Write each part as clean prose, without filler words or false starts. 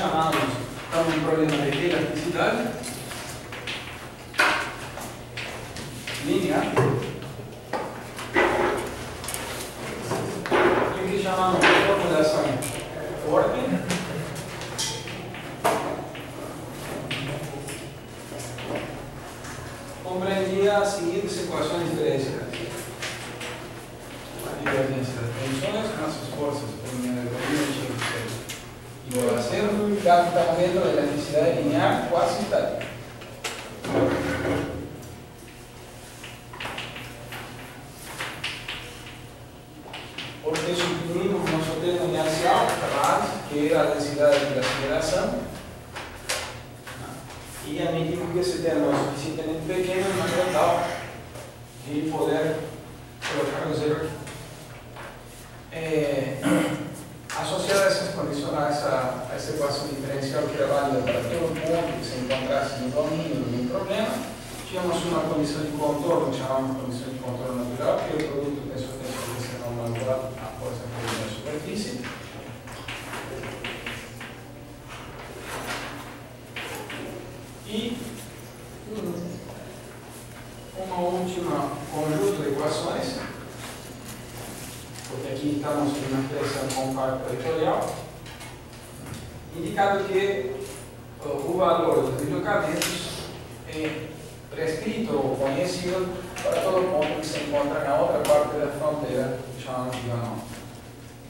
chamamos, estamos em problema de elasticidade linear. E o que chamamos de formulação forte. Compreendia as seguintes equações diferenciais: a divergência das tensões, nossas forças por unidade de volume igual a zero, captamento da elasticidade linear quase estática. Porque suprimimos nosso termo inicial, que era a densidade de aceleração, e admitimos que esse termo é suficientemente pequeno e maneira tal de poder colocar o zero aqui. Associada a essas condições, a essa equação diferencial que era válida para todo ponto que se encontrasse no domínio de um problema, tínhamos uma condição de contorno, que chamamos de condição de contorno natural, que é o produto da tensão normal igual à força que na superfície. E uma última conjunto de equações, porque aqui estamos em uma expressão compacta vetorial, indicando que o valor dos deslocamentos é prescrito ou conhecido para todo ponto que se encontra na outra parte da fronteira, que chamamos de Gannon.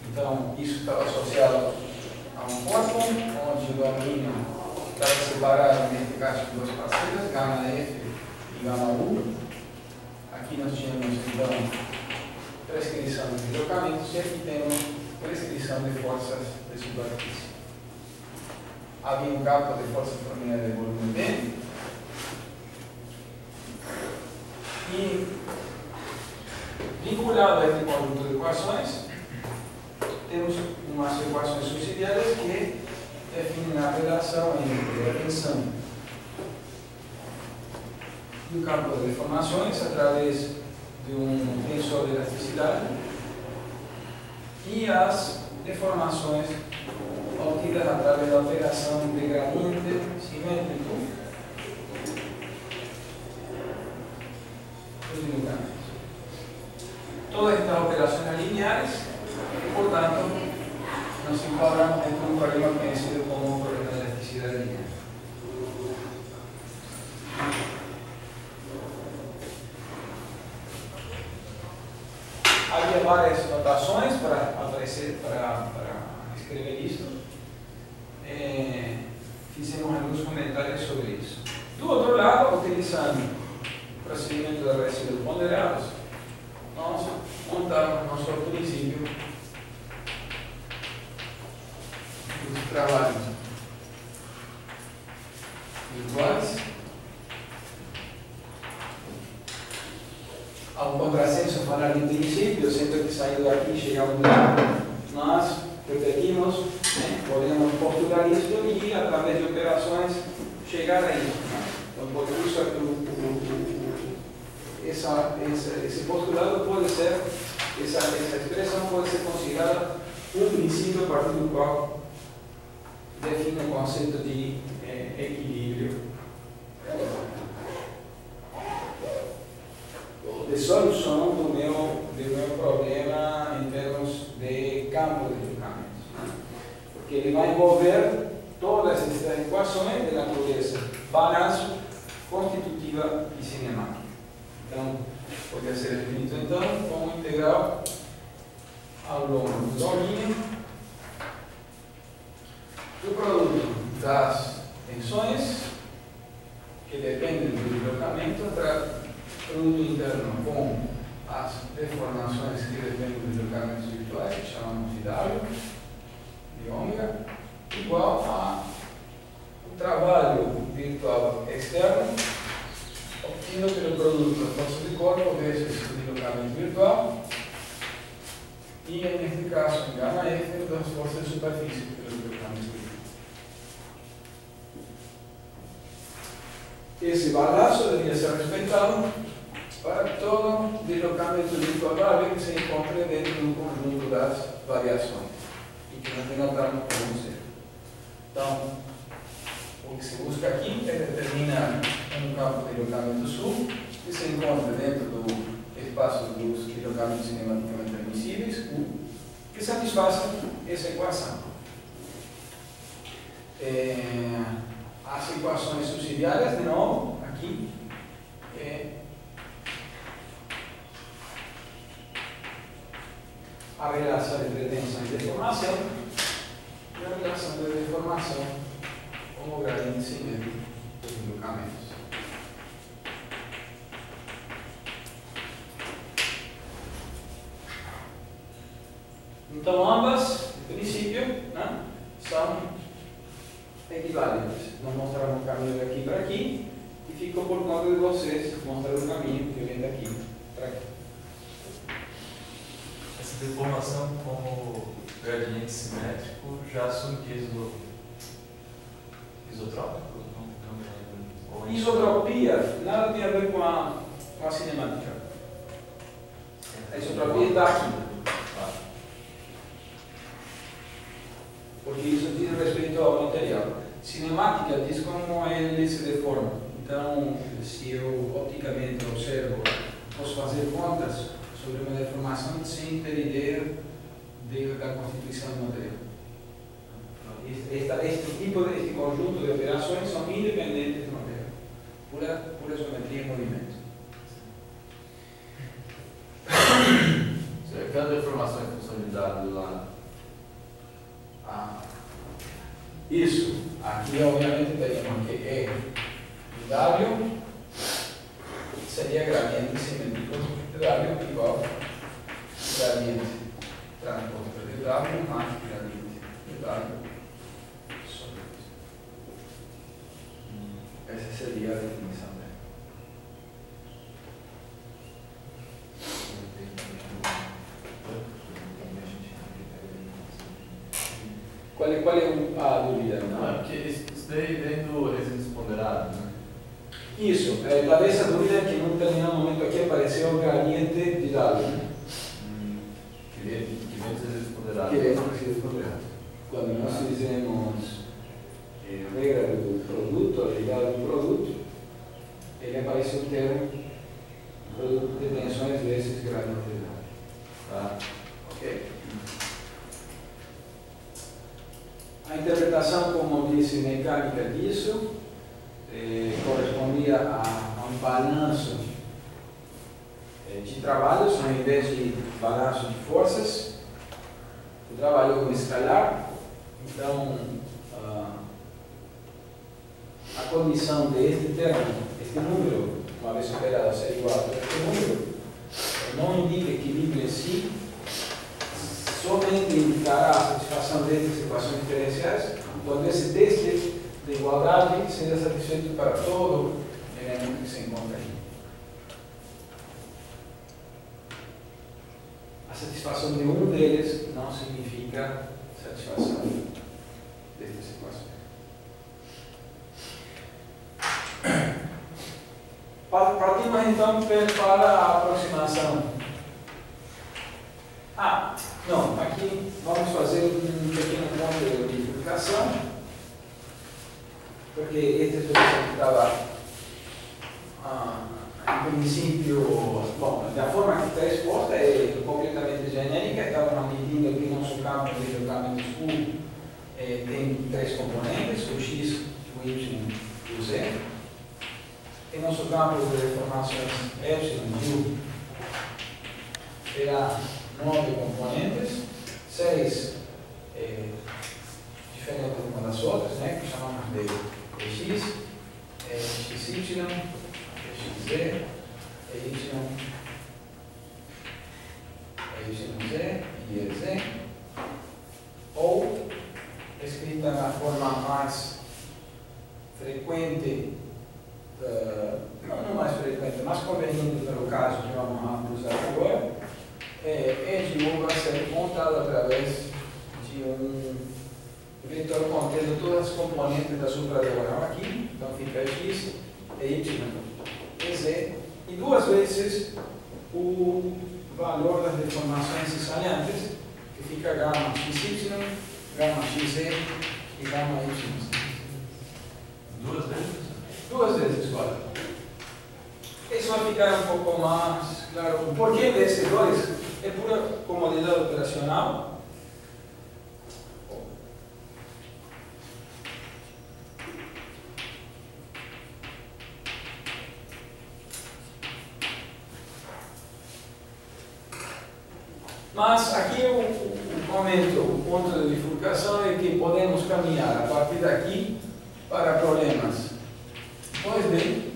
Então, isso está associado a um corpo onde o domínio está separado, neste caso, duas parcelas, gama F e gama U. Aqui nós tínhamos, então, prescrição de deslocamentos e aqui temos prescrição de forças de superfície. Havia um cálculo de força por unidade de volume B. E, vinculado a este conjunto de equações, temos umas equações subsidiárias que definem a relação entre a tensão e o campo de deformações através de um tensor de elasticidade e as deformações obtidas através da operação de gradiente simétrico dos deslocamentos. Todas estas operações lineares, portanto, nos enquadram dentro de um problema conhecido como o problema de elasticidade linear. Havia várias notações para escrever isso. Fizemos alguns comentários sobre isso. Do outro lado, utilizando o procedimento de resíduos ponderados, nós montamos nosso princípio dos trabalhos virtuais. Há um contrassenso falar de princípio, sempre que saindo daqui chegamos lá, nós repetimos, podemos postular isso e, através de operações, chegar a isso. Então, por isso, esse postulado pode ser, essa expressão pode ser considerada um princípio a partir do qual define o conceito de equilíbrio, de solução do meu problema em termos de campo de deslocamentos, porque ele vai envolver todas essas equações de natureza balanço, constitutiva e cinemática. Então, pode ser definido então como integral ao longo do domínio do produto das tensões que dependem do deslocamento para produto interno com as deformações que dependem dos deslocamentos virtuais, que chamamos de W, de ômega, igual ao trabalho virtual externo obtido pelo produto da força de corpo vezes o deslocamento virtual e, neste caso, em gama F, das forças de superfície pelo deslocamento virtual. Esse balanço deveria ser respeitado para todo deslocamento virtual que se encontre dentro do conjunto das variações e que nós denotamos como zero. Então, deslocamento sul, que se encontra dentro do espaço dos deslocamentos cinematicamente permissíveis, U, que satisfaz essa equação. As equações subsidiárias, de novo, aqui, a relação entre tensão e deformação, e a relação de deformação como o gradiente simétrico dos deslocamentos. Então, ambas, em princípio, né, são equivalentes. Não mostraram o caminho daqui para aqui e ficou por conta de vocês mostrar o caminho que vem daqui para aqui. Essa deformação como gradiente simétrico já assume que isotrópico? Não lembro. Isotropia nada tem a ver com a cinemática. A isotropia está aqui. Porque isso diz respeito ao material. Cinemática diz como ele se deforma. Então, se eu opticamente observo, posso fazer contas sobre uma deformação sem ter ideia da constituição do material. Este conjunto de operações são independentes do material. Pura geometria em movimento. Cada deformação em função de dado lá. Isso. Aqui, obviamente, teríamos que E de W seria gradiente simétrico de W igual a gradiente transporte de W mais gradiente de W sobre isso. Essa seria a definição dela. Qual é a dúvida? Não, é porque isso daí vem do resíduos ponderados, né? Isso, talvez a dúvida é que num determinado momento aqui apareceu o gradiente de W, né? Que vem dos resíduos ponderados. Que vem dos resíduos ponderados. Quando nós fizemos a regra do produto, a ligada do produto, ele apareceu o termo produto de tensões vezes gradiente de W. Tá? Ok? A interpretação, como disse, mecânica disso correspondia a um balanço de trabalhos, ao invés de balanço de forças. O trabalho como escalar, então a condição deste termo, este número, uma vez superado, ser igual a este número, não indica equilíbrio em si, somente indicará a satisfação destas equações diferenciais quando esse teste de igualdade seja satisfeito para todo elemento que se encontra aí. A satisfação de um deles não significa satisfação destas equações. Partimos então para a aproximação. Não, aqui vamos fazer um pequeno ponto de explicação, porque esta expressão que estava, em princípio, bom, da forma que está exposta é completamente genérica, estava medindo que nosso campo de deslocamentos U tem três componentes, o X, o Y e o Z. Em nosso campo de deformações Epsilon e U terá 9 componentes, 6 diferentes uma das outras, né, que chamamos de X, XY, XZ, YZ e EZ, ou escrita na forma mais frequente, não mais frequente, mais conveniente para o caso que vamos usar agora. EGU vai ser montado através de um vetor contendo todas as componentes da supradiagonal aqui, então fica X, Y, EZ, e duas vezes o valor das deformações ensaiantes, que fica gama XY, gama XZ e gama Y. Duas vezes? Duas vezes, olha. isso vai ficar um pouco mais claro. O porquê desses dois é pura comodidade operacional. Mas aqui o ponto de bifurcação é que podemos caminhar a partir daqui para problemas 2D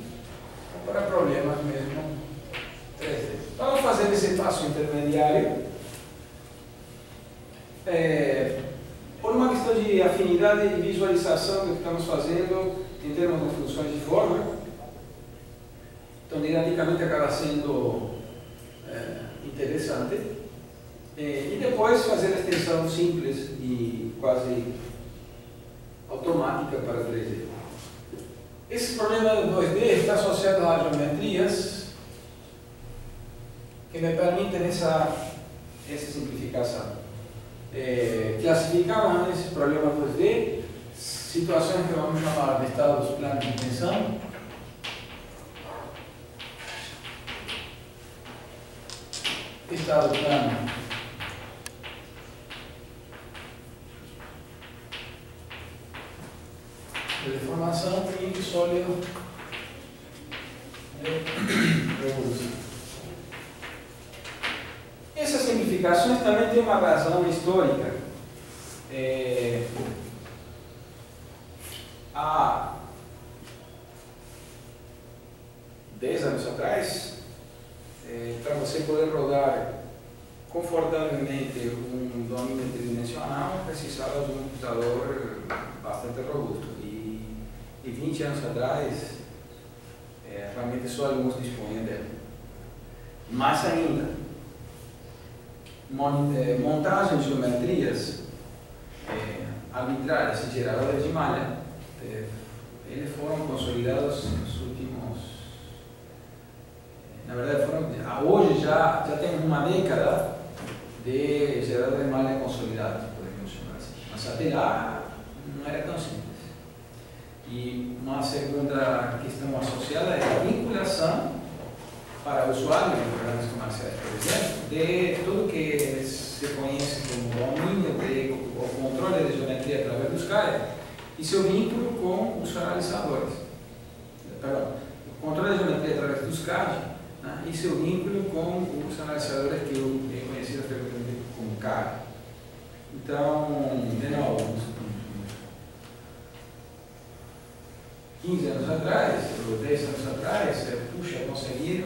ou para problemas mesmo 3D. Vamos fazer esse passo intermediário por uma questão de afinidade e visualização que estamos fazendo em termos de funções de forma. Então, didaticamente acaba sendo interessante. E depois fazer a extensão simples e quase automática para 3D. Esse problema do 2D está associado a geometrias que me permitem essa simplificação. Classificamos nesse problema 2D situações que vamos chamar de estados planos de tensão. Estado plano de deformação e sólido de revolução. Essas simplificações também têm uma razão histórica. Há 10 anos atrás, para você poder rodar confortavelmente um domínio tridimensional, precisava de um computador bastante robusto. E 20 anos atrás, realmente só alguns dispunham dele. Mais ainda, montagem de geometrias arbitrárias e geradoras de malha, eles foram consolidados nos últimos. Na verdade, hoje já tem uma década de geradores de malha consolidados, podemos chamar assim. Mas até lá não era tão simples. E uma segunda questão associada é a vinculação para o usuário em programas comerciais, por exemplo, de tudo que se conhece como domínio o controle de geometria através dos CAE e seu vínculo com os analisadores. Perdão, o controle de geometria através dos CAD, né, e seu vínculo com os analisadores que eu conheci como CAD. Então, de novo, 15 anos atrás, ou 10 anos atrás, conseguir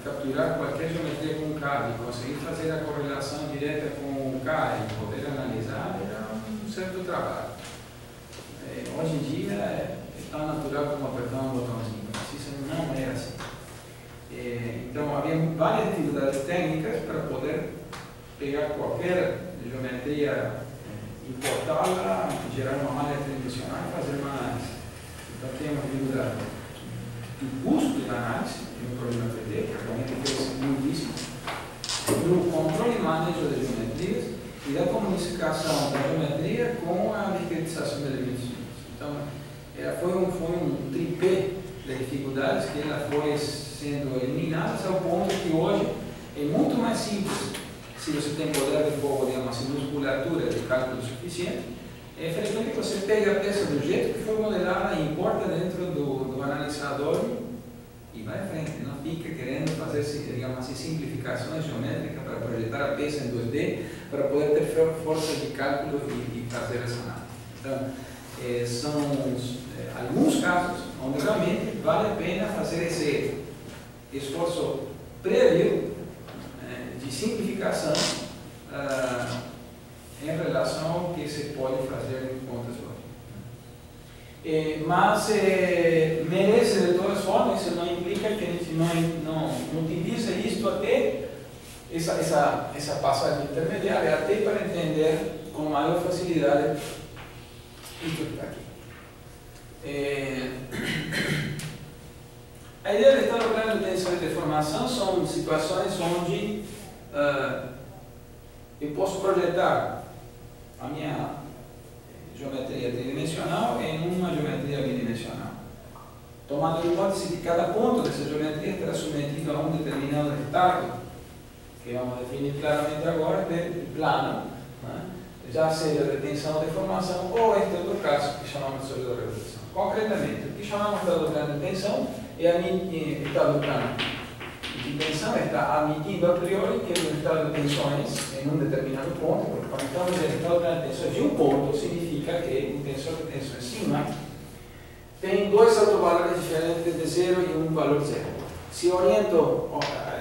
capturar qualquer geometria com CAD, conseguir fazer a correlação direta com o CAD, poder analisar, era um certo trabalho. Hoje em dia é tão natural como apertar um botãozinho, mas isso não era assim. Então havia várias dificuldades técnicas para poder pegar qualquer geometria, importá-la, gerar uma malha tridimensional e fazer uma análise. Então temos dificuldade do custo da análise, é um problema 3D, que realmente cresce muitíssimo, do controle e manejo de geometrias e da comunicação da geometria com a discretização de elementos. Então, foi um tripé de dificuldades que ela foi sendo eliminada ao ponto que hoje é muito mais simples, se você tem poder de fogo, digamos assim, musculatura de cálculo suficiente. É frequente que você pegue a peça do jeito que foi modelada e importa dentro do analisador e vai à frente. Não fica querendo fazer, digamos assim, simplificações geométricas para projetar a peça em 2D para poder ter força de cálculo e fazer essa análise. Então, são alguns casos onde realmente vale a pena fazer esse esforço prévio de simplificação em relação ao que se pode fazer em contas lógicas. Mas merece de todas formas, isso não implica que a gente não utilize isto até essa passagem intermediária, até para entender com maior facilidade isto que está aqui. A ideia de estado plano de tensão e deformação são situações onde eu posso projetar a minha geometria tridimensional em uma geometria bidimensional. tomando en cuenta si cada punto de esa geometría estará sometido a un determinado estado, que vamos a definir claramente agora, del plano, já seja de tensão ou deformação, ou este outro caso que chamamos de sólido de revolução. Concretamente, o que chamamos de estado do plano de tensão é o estado do plano de tensão está admitindo a priori que o estado de tensões em um determinado ponto, porque quando estamos dizendo estado do plano de tensões de um ponto, significa que o tensor de tensão acima tem dois autovalores diferentes de 0 e um valor 0. Se oriento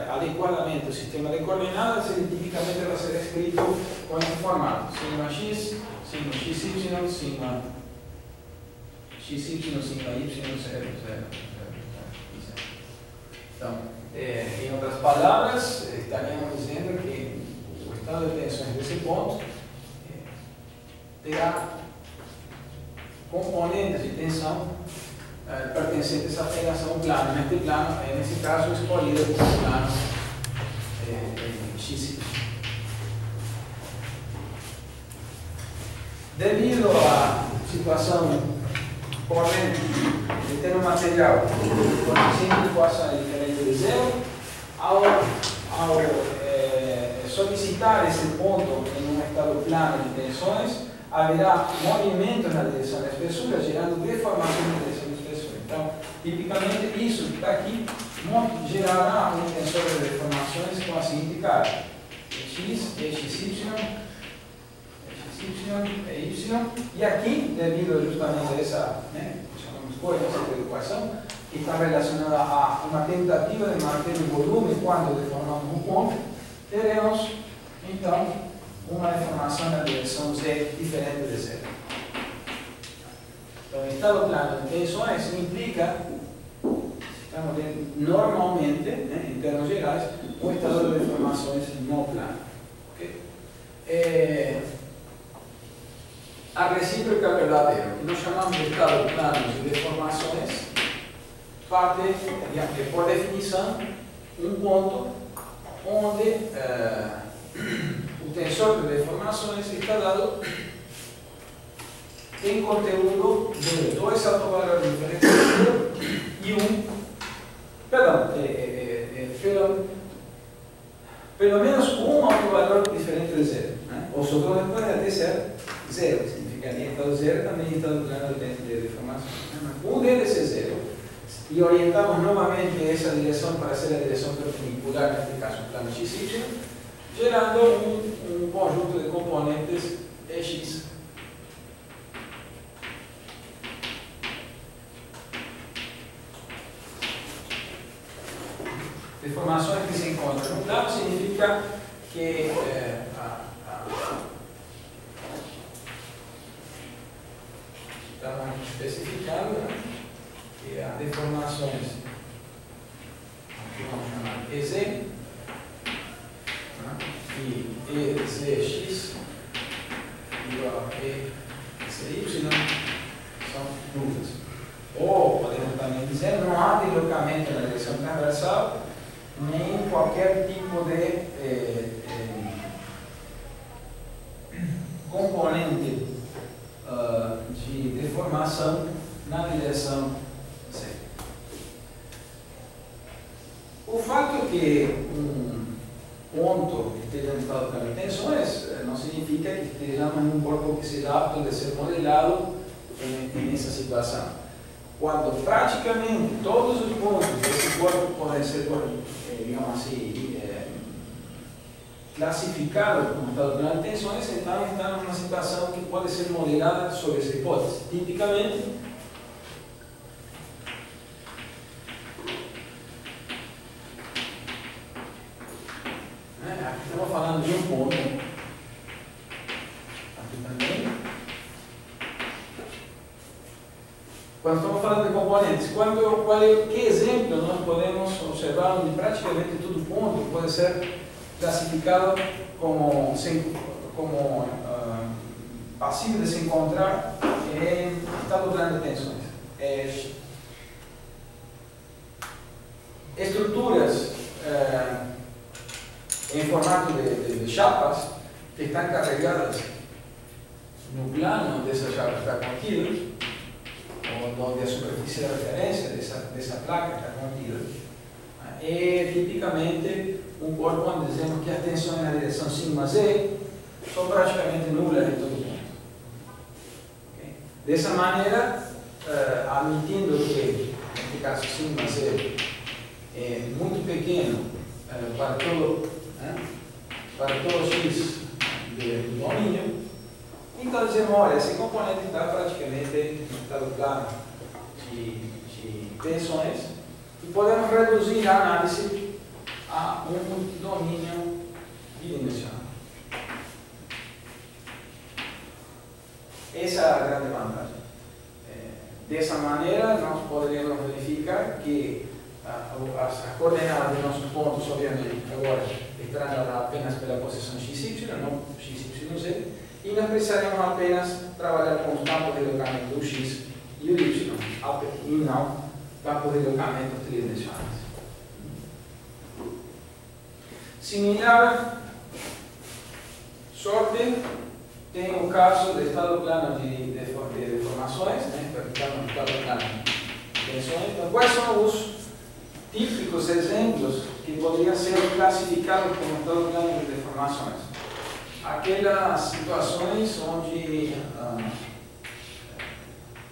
adequadamente o sistema de coordenadas, ele tipicamente vai ser escrito com este formato: sigma x, sigma xy, sigma xy, sigma y, 0, 0, 0. Então, em outras palavras, estaríamos dizendo que o estado de tensões desse ponto terá componentes de tensão pertencentes apenas a um plano. Neste plano, nesse caso, escolhido como plano x. Devido à situação corrente de ter um material com coeficiente de equação diferente de 0, ao solicitar esse ponto em um estado plano de tensões, haverá movimento na direção da espessura, gerando deformação na direção da espessura. Então, tipicamente, isso que está aqui gerará um tensor de deformações com a seguinte cara: x, xy, y, e aqui, devido justamente a essa, chamamos coerência de equação, que está relacionada a uma tentativa de manter o volume quando deformamos um ponto, teremos, então, uma deformação na direção z diferente de 0. Então, o estado plano de tensões implica, estamos vendo, normalmente, em termos gerais, um estado de deformações no plano. Okay? A recíproca é verdadeira. O que nós chamamos de estado plano de deformações parte, por definição, um ponto onde o tensor de deformações está dado em conteúdo de dois autovalores diferentes e pelo menos um autovalor diferente de 0. Os outros podem até ser 0, significaria estado 0 também estado plano de deformação. Um deles é 0. E orientamos novamente essa direção para ser a direção perpendicular, neste caso o plano xy, gerando um conjunto de componentes x. Deformações que se encontram no plano significa que estamos especificando que as deformações que vamos chamar EZ e EZX igual a EZY são nuvens. Ou podemos também dizer, não há deslocamento na direção transversal, nem qualquer tipo de componente de deformação na direção C. O fato que um ponto esteja em estado de tensões não significa que estejamos em um corpo que seja apto de ser modelado nessa situação. Quando praticamente todos os pontos desse corpo podem ser, digamos assim, classificados como estado de tensões, então estamos numa situação que pode ser modelada sobre essa hipótese. Tipicamente, aqui estamos falando de um ponto, aqui também. Quando estamos falando de componentes, que exemplo nós podemos observar onde praticamente todo ponto pode ser classificado como passível de se encontrar em estado plano de tensões? Estruturas em formato de chapas que estão carregadas no plano onde essa chapa está contida, ou onde a superfície de referência dessa placa está contida, é tipicamente um corpo onde dizemos que as tensões na direção σz são praticamente nulas em todo mundo. Okay? Dessa maneira, admitindo que, neste caso, σz é muito pequeno para todo x do domínio, então dizemos, olha, esse componente está praticamente em estado plano de tensões e podemos reduzir a análise a um domínio bidimensional. Essa é a grande vantagem. Dessa maneira, nós poderíamos verificar que as coordenadas de nossos pontos, obviamente, agora estarão dadas apenas pela posição XY, não XYZ, e nós precisaremos apenas trabalhar com os campos de deslocamento do X e o Y, e não campos de deslocamento tridimensionais. Similar sorte tem o caso de estado plano de deformações, vertical no estado plano de tensões. Então, quais são os típicos exemplos que poderiam ser classificados como estado plano de deformações? Aquelas situações onde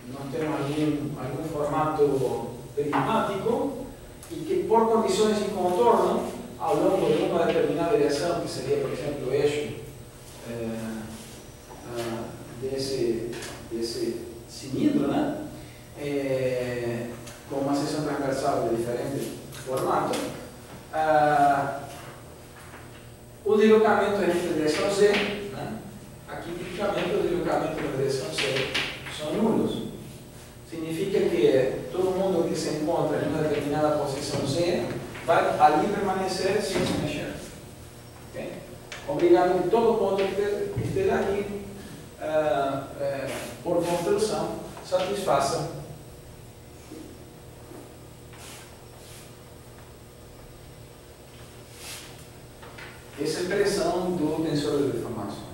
não temos algum formato prismático e que, por condições de contorno, ao longo de uma determinada direção, que seria, por exemplo, o eixo desse cilindro, com uma seção transversal de diferente formato, o deslocamento entre direção Z, aqui tipicamente o deslocamento entre direção C são nulos. Significa que todo mundo que se encontra em uma determinada posição Z vai ali permanecer sem se mexer. Okay? Obrigado que todo ponto que esteja aqui, por construção, satisfaça essa expressão do tensor de deformações.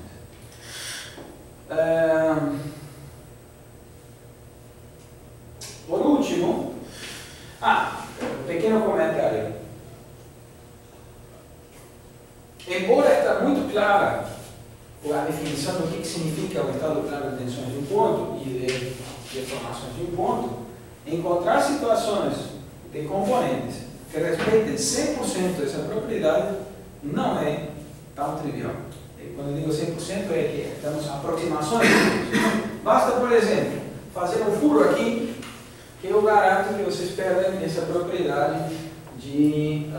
Por último, um pequeno comentário. Embora está muito clara a definição do que significa o estado plano de tensões de um ponto e de deformações de um ponto, encontrar situações de componentes que respeitem 100% dessa propriedade não é tão trivial. E quando eu digo 100% é que temos aproximações. Basta, por exemplo, fazer um furo aqui, que eu garanto que vocês perdem essa propriedade de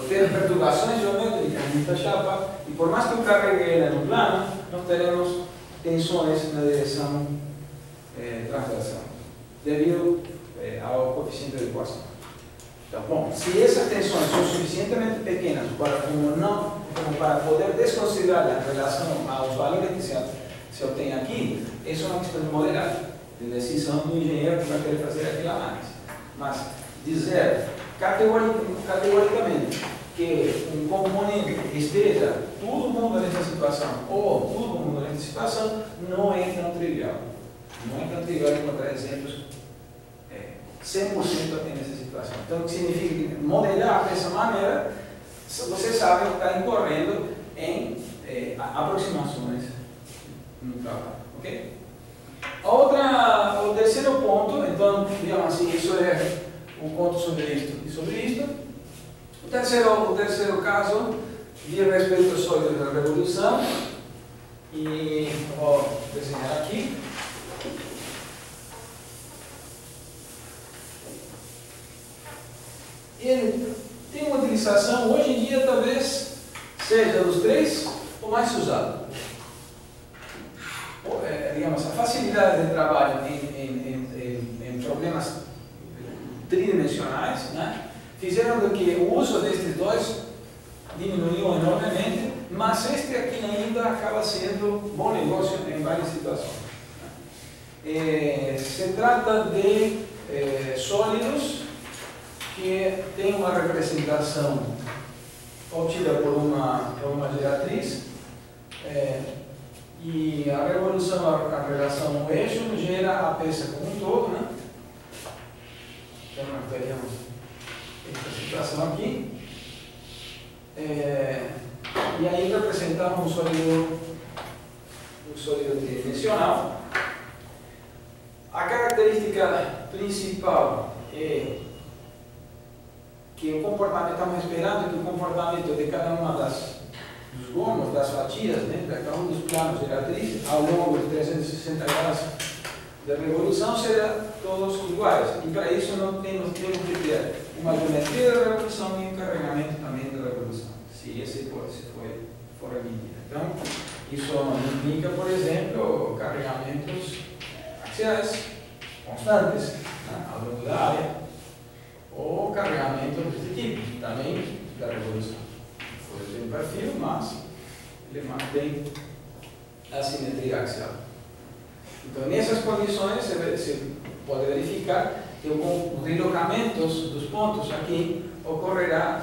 ter perturbações geométricas nesta chapa, e por mais que eu carregue ela no plano, nós teremos tensões na direção transversal, devido ao coeficiente de equação. Então, bom, se essas tensões são suficientemente pequenas para poder desconsiderar em relação aos valores que se obtém aqui, isso é uma questão de modelagem, de decisão do engenheiro que vai querer fazer aquela análise. Mas dizer categoricamente que um componente esteja todo mundo nessa situação ou todo mundo nessa situação não é tão trivial. Não é tão trivial encontrar exemplos 100% aqui nessa situação. Então, o que significa que modelar dessa maneira, você sabe que está incorrendo em aproximações no trabalho. Ok? O terceiro ponto, então, digamos assim, isso é um ponto sobre isto e sobre isto. O terceiro caso diz respeito aos sólidos da revolução, e vou desenhar aqui. Ele tem uma utilização, hoje em dia, talvez seja dos três o mais usado. Digamos, a facilidade de trabalho em problemas tridimensionais, fizeram com que o uso destes dois diminuiu enormemente, mas este aqui ainda acaba sendo bom negócio em várias situações. Se trata de sólidos que têm uma representação obtida por uma geratriz, e a revolução, a relação ao eixo, gera a peça como um todo, teríamos esta situación aquí. Y ahí representamos un sólido tridimensional. A característica principal é que o comportamento, estamos esperando que o comportamento de cada uma dos gomos, das fatias, né, de cada um dos planos diretrizes, ao longo de 360 graus de revolução, serão todos iguais. E para isso não temos que ter uma geometria de revolução e um carregamento também de revolução, se esse for a medida. Então, isso implica, por exemplo, carregamentos axiais constantes, né, ao longo da área, ou carregamentos desse tipo, também da revolução. Pode ter um perfil, mas ele mantém a simetria axial. Então, nessas condições, se pode verificar que os deslocamentos dos pontos aqui ocorrerá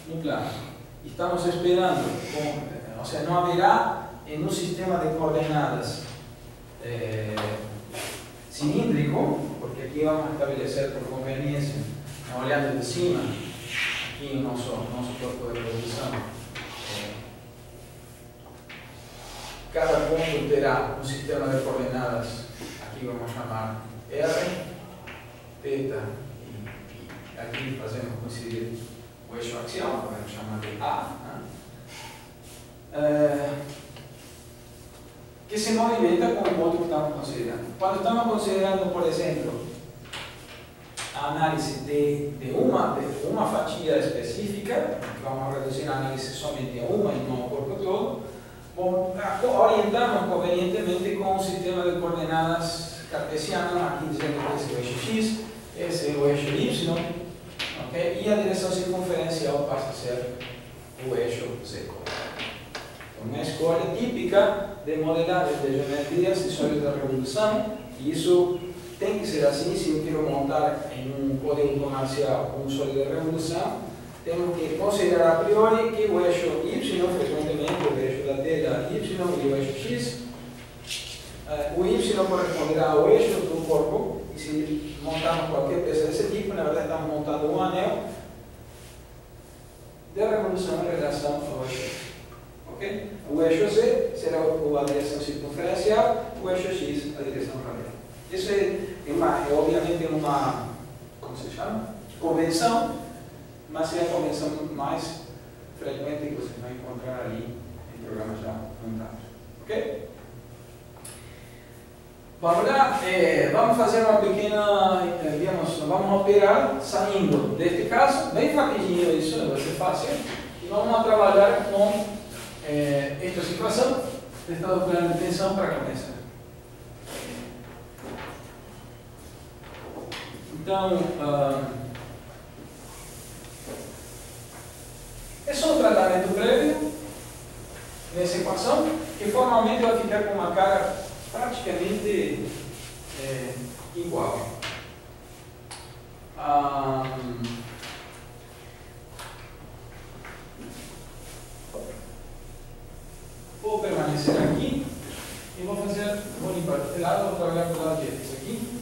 no plano. Estamos esperando, ou seja, não haverá em um sistema de coordenadas cilíndrico, porque aqui vamos estabelecer por conveniência, olhando de cima, aqui o nosso corpo de revolução. Cada ponto terá um sistema de coordenadas, aqui vamos chamar R, θ, e aqui fazemos coincidir o eixo axial, vamos chamar de A, que se movimenta com o ponto que estamos considerando. Quando estamos considerando, por exemplo, a análise de uma fatia específica, vamos reduzir a análise somente a uma e não ao corpo todo, orientamos convenientemente com um sistema de coordenadas cartesiano, aqui dizendo que esse é o eixo X, esse é o eixo Y, okay? E a direção circunferencial passa a ser o eixo Z. Uma escolha típica de modelagem de geometrias de sólidos de revolução, e isso tem que ser assim. Se eu quero montar em um código comercial um sólido de revolução, temos que considerar a priori que o eixo Y, frequentemente o eixo da tela Y e o eixo X, o Y corresponderá ao eixo do corpo, e se montarmos qualquer peça desse tipo, na verdade estamos montando um anel de revolução em relação ao eixo X. Okay? O eixo Z será a direção circunferencial, o eixo X a direção radial. Isso é obviamente uma, como se chama? Convenção, mas é a convenção mais frequente que você vai encontrar ali em programas já montados. Ok? Vamos lá, vamos fazer uma pequena, vamos operar saindo deste caso, bem rapidinho isso, vai ser fácil, e vamos trabalhar com esta situação, estado plano de tensão para começar. Então, é só um tratamento prévio nessa equação, que formalmente vai ficar com uma cara praticamente igual. Vou permanecer aqui e vou limpar este lado, vou trabalhar com o lado direito. Isso aqui.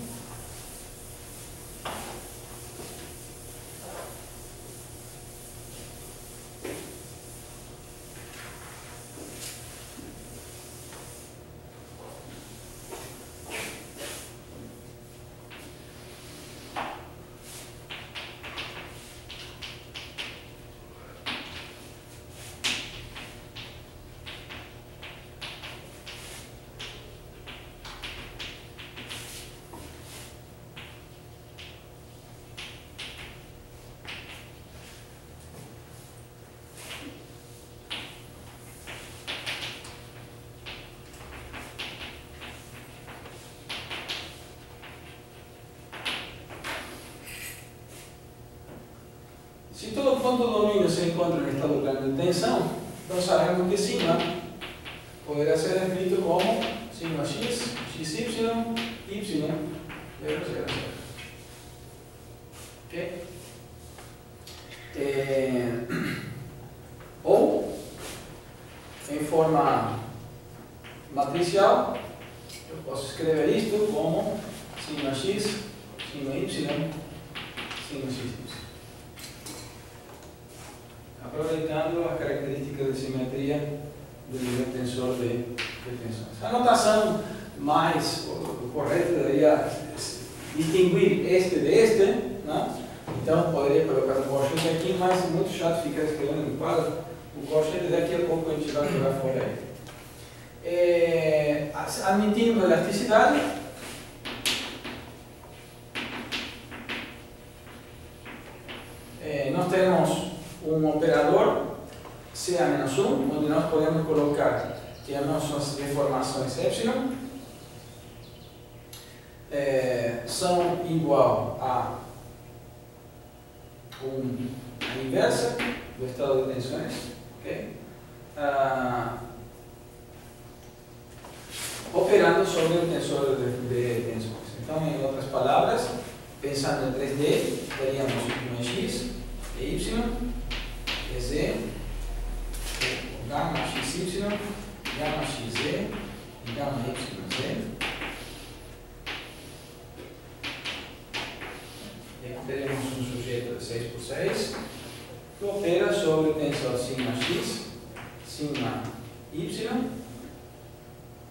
Se todo ponto do domínio se encontra em estado plano de tensão, então sabemos que sigma poderá ser escrito como sigma x, xy, y, 0, 0, 0. Okay? Ou, em forma matricial, eu posso escrever isto como sigma x, sigma y, sigma x, y. Aproveitando a característica de simetria do tensor de tensões. A notação mais correta deveria distinguir este de este, né? Então poderia colocar um colchete aqui, mas é muito chato ficar escrevendo no quadro. O colchete daqui a pouco a gente vai jogar fora aí. Admitindo elasticidade, nós temos um operador CA-1, onde nós podemos colocar que as nossas deformações epsilon são igual a a inversa do estado de tensões, okay? Operando sobre o tensor de tensões. Então, em outras palavras, pensando em 3D, teríamos uma x e y, e z, gama xy, gama xz e gama yz. E aqui teremos um sujeito de 6x6 que opera sobre o tensor sigma x, sigma y.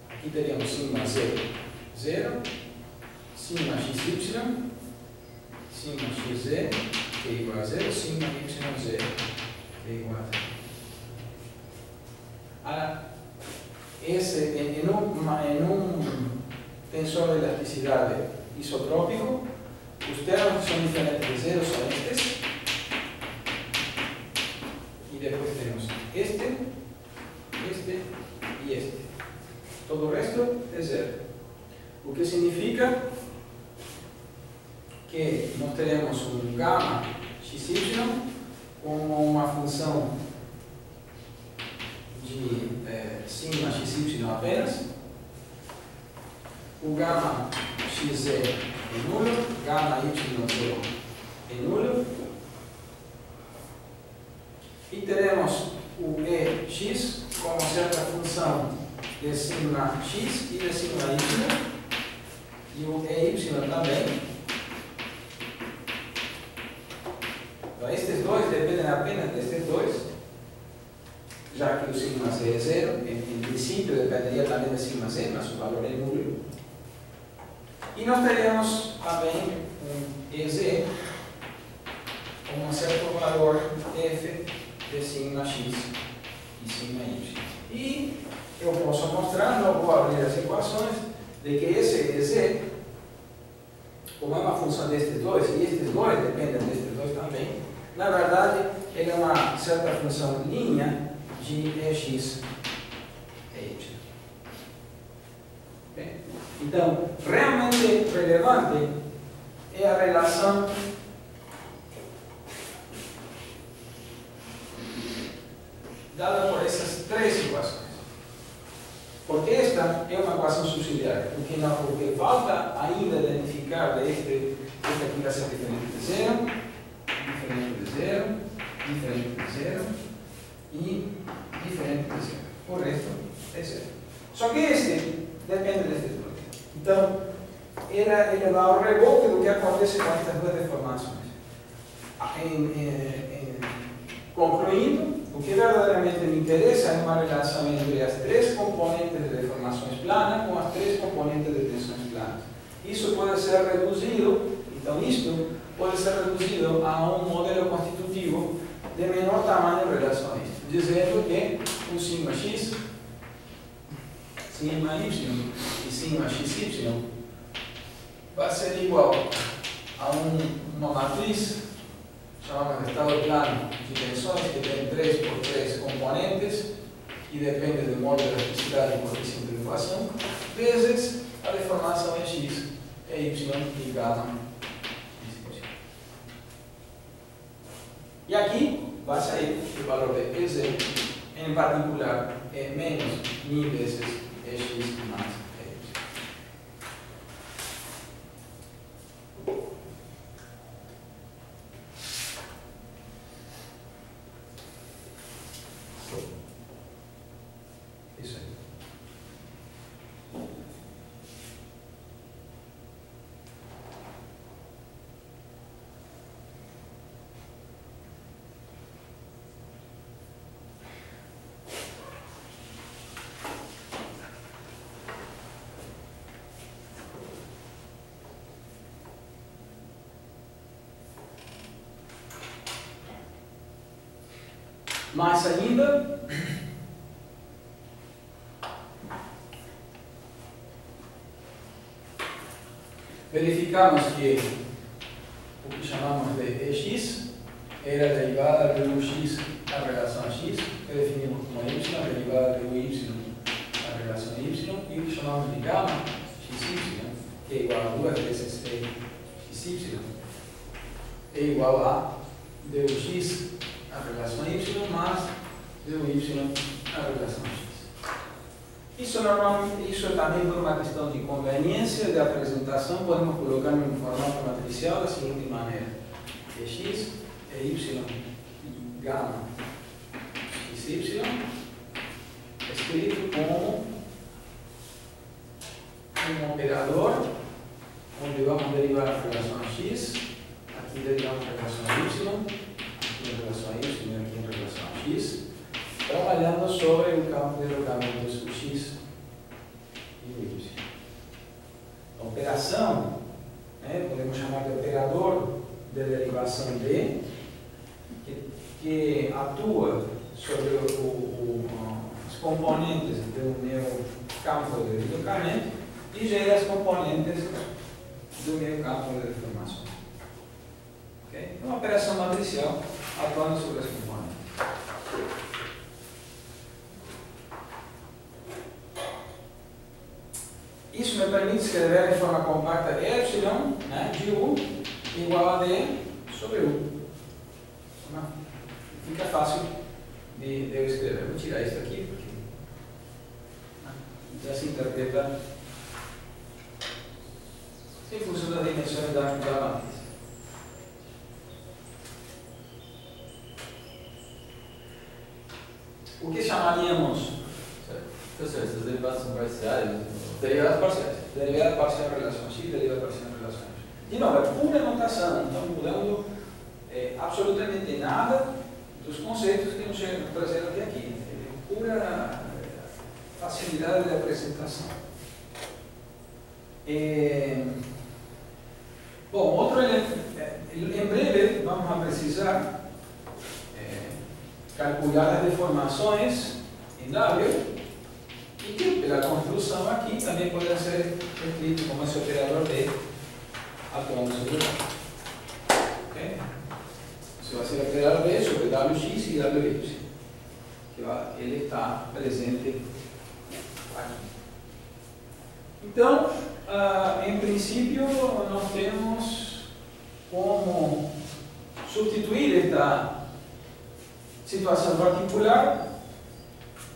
Aqui teríamos sigma z, 0, sigma xy, sigma xz, que é igual a 0, sigma yz, que é igual a 0. Em um tensor de elasticidade isotrópico, os termos que são diferentes de 0 são estes. E depois temos este e este. Todo o resto é 0. O que significa que nós teremos um gama xy como uma função de sigma xy apenas. O gama xz é nulo, gama y é nulo. E teremos o EX como certa função de sigma x e de sigma y. E o EY também. Então, estes dois dependem apenas destes dois, já que o sigma z é 0, em princípio dependeria também de sigma z, mas o valor é nulo. E nós teremos também um EZ com um certo valor f de sigma x e sigma y. E eu posso mostrar, não vou abrir as equações, de que esse EZ, como é uma função destes dois, e estes dois dependem destes dois também, na verdade, ele é uma certa função linha de EX e Y. Bem, então, realmente relevante é a relação dada por essas três equações. Porque esta é uma equação subsidiária, porque falta ainda identificar esta aqui vai ser diferente de 0, diferente de 0, diferente de 0 e diferente de 0. O resto é 0. Só que este depende destes dois. Então, ele dá o rebote do que acontece com estas duas deformações. Concluindo, o que verdadeiramente me interessa é uma relação entre as três componentes de deformações planas com as três componentes de tensões planas. Isso pode ser reduzido, então isto pode ser reduzido a um modelo constitutivo de menor tamanho em relação a isto, dizendo que o sigma x, sigma y e sigma xy vai ser igual a uma matriz chamada de estado plano de tensões que tem 3 por 3 componentes e depende do modo de elasticidade e coeficiente de equação, vezes a deformação em x, e y e gama. E aqui vai sair o valor de EZ, em particular, é menos μ vezes EX mais EY. Isso aí. Mais ainda, verificamos que o que chamamos de EX era a derivada de UX na relação X, que definimos como Y, a derivada de UY na relação Y, e o que chamamos de gama, XY, que é igual a 2 vezes XY, é igual a dUX na relação Y mais dUY na relação X. Isso também por uma questão de conveniência de apresentação, podemos colocar em formato matricial da seguinte maneira: X é Y gama XY, escrito como um operador, onde vamos derivar a relação X, aqui derivamos a relação Y, aqui em relação a Y e aqui em relação a X, trabalhando sobre o campo de logamentos do X e o Y. A operação, podemos chamar de operador de derivação D, que atua sobre os componentes do meu campo de deslocamento e gera as componentes do meu campo de deformação. Okay? Uma operação matricial atuando sobre as componentes. Isso me permite escrever de forma compacta epsilon, de U igual a D sobre U. Fica fácil de eu escrever. Vou tirar isso aqui porque já se interpreta em função das dimensões da matriz. O que chamaríamos? Professor, essas derivadas são parciais? Derivadas parciais. Derivada parcial em relação a X, derivada parcial em relação a X. De novo, é pura notação, não estamos mudando absolutamente nada dos conceitos que nos trazeram até aqui. É pura facilidade de apresentação. Bom, outro elemento, em breve vamos precisar calcular as deformações em W, e que pela construção aqui também podem ser escritos como esse operador D atuando sobre o W. Okay? Isso vai ser o operador D sobre WX e WY, que ele está presente aqui. Então, em princípio, nós temos como substituir esta situação particular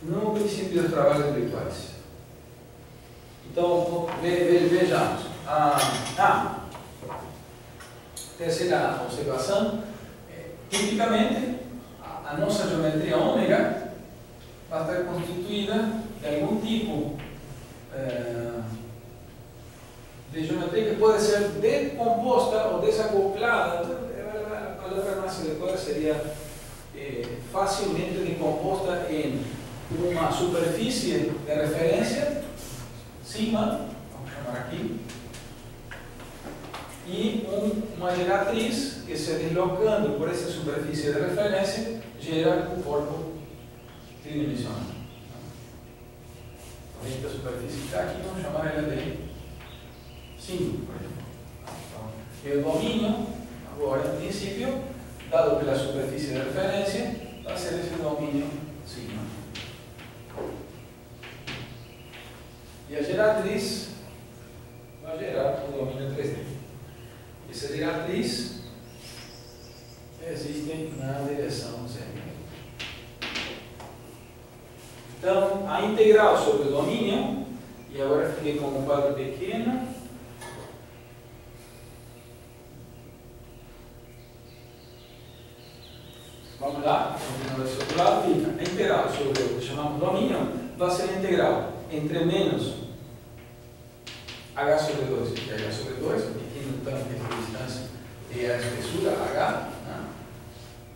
no princípio dos trabalhos virtuais. Então, vejamos. Terceira observação. Tipicamente, a nossa geometria ômega vai estar constituída de algum tipo de geometria que pode ser decomposta ou desacoplada. A palavra mais adequada seria facilmente decomposta em uma superfície de referência, sigma, vamos chamar aqui, e uma geratriz que, se deslocando por essa superfície de referência, gera um corpo tridimensional. Esta superfície que está aqui, vamos chamar ela de símbolo, por exemplo. Então, o domínio, agora, em princípio, dado pela superfície de referência, vai ser esse domínio sigma. E a geratriz vai gerar o domínio 3D. Essa geratriz existe na direção Z. Então, a integral sobre o domínio, e agora fiquei com um quadro pequeno. Vamos lá, continuando desse outro lado, fica a integral sobre o que chamamos domínio, vai ser a integral entre menos h sobre 2, que é h sobre 2, pequeno tanto de distância, e a espessura h,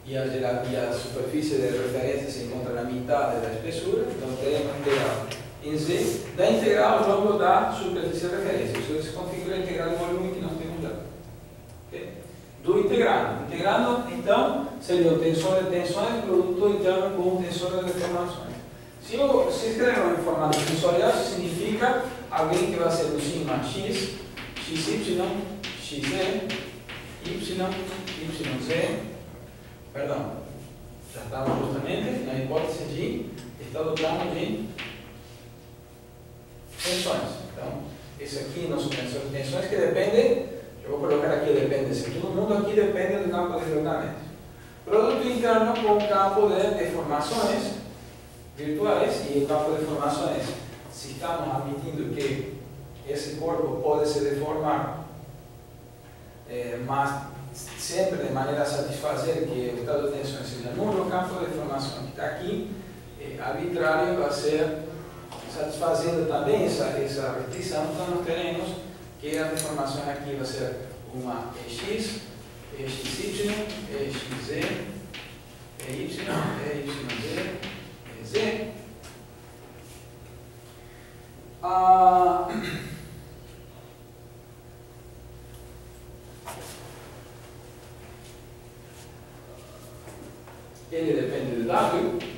e a superfície de referência se encontra na metade da espessura, então teremos a integral em Z da integral ao longo da superfície de referência. Isso se configura a integral do volume que nós temos já. Okay? Do integrando. Integrando, então, seria o tensor de tensões, produto interno com o tensor de deformações. Se escrever em formato tensorial, isso significa alguém que vai ser o sigma x, xy, xz, yz, perdão, já estamos justamente na hipótese de estado plano de tensões. Então, esse aqui é nosso tensor de tensões que depende, eu vou colocar aqui depende, se todo mundo aqui depende do campo de deslocamento. Produto interno com o campo de deformações virtuais e o campo de deformações, se estamos admitindo que esse corpo pode se deformar, mas sempre de maneira a satisfazer que o estado de tensão seja nulo, o campo de deformação que está aqui, arbitrário, vai ser satisfazendo também essa restrição. Então nós teremos que a deformação aqui vai ser uma EX, EXY, EXZ, EY, EYZ, EZ. Ele depende de W.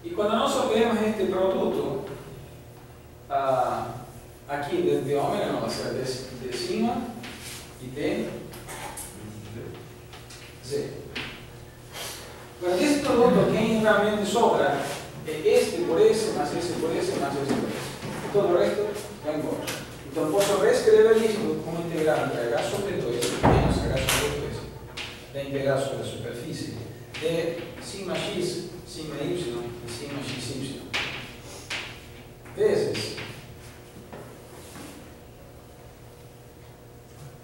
E quando nós soubermos este produto, aqui de ômega não vai ser de sigma e de Z. Agora, esse produto, quem realmente sobra é este por esse, mais esse por esse, mais esse por esse. Todo o resto vai embora. Então, posso reescrever isto como integral entre H sobre 2 menos H sobre 2 da integral sobre a superfície de sigma x, sigma y e sigma xy vezes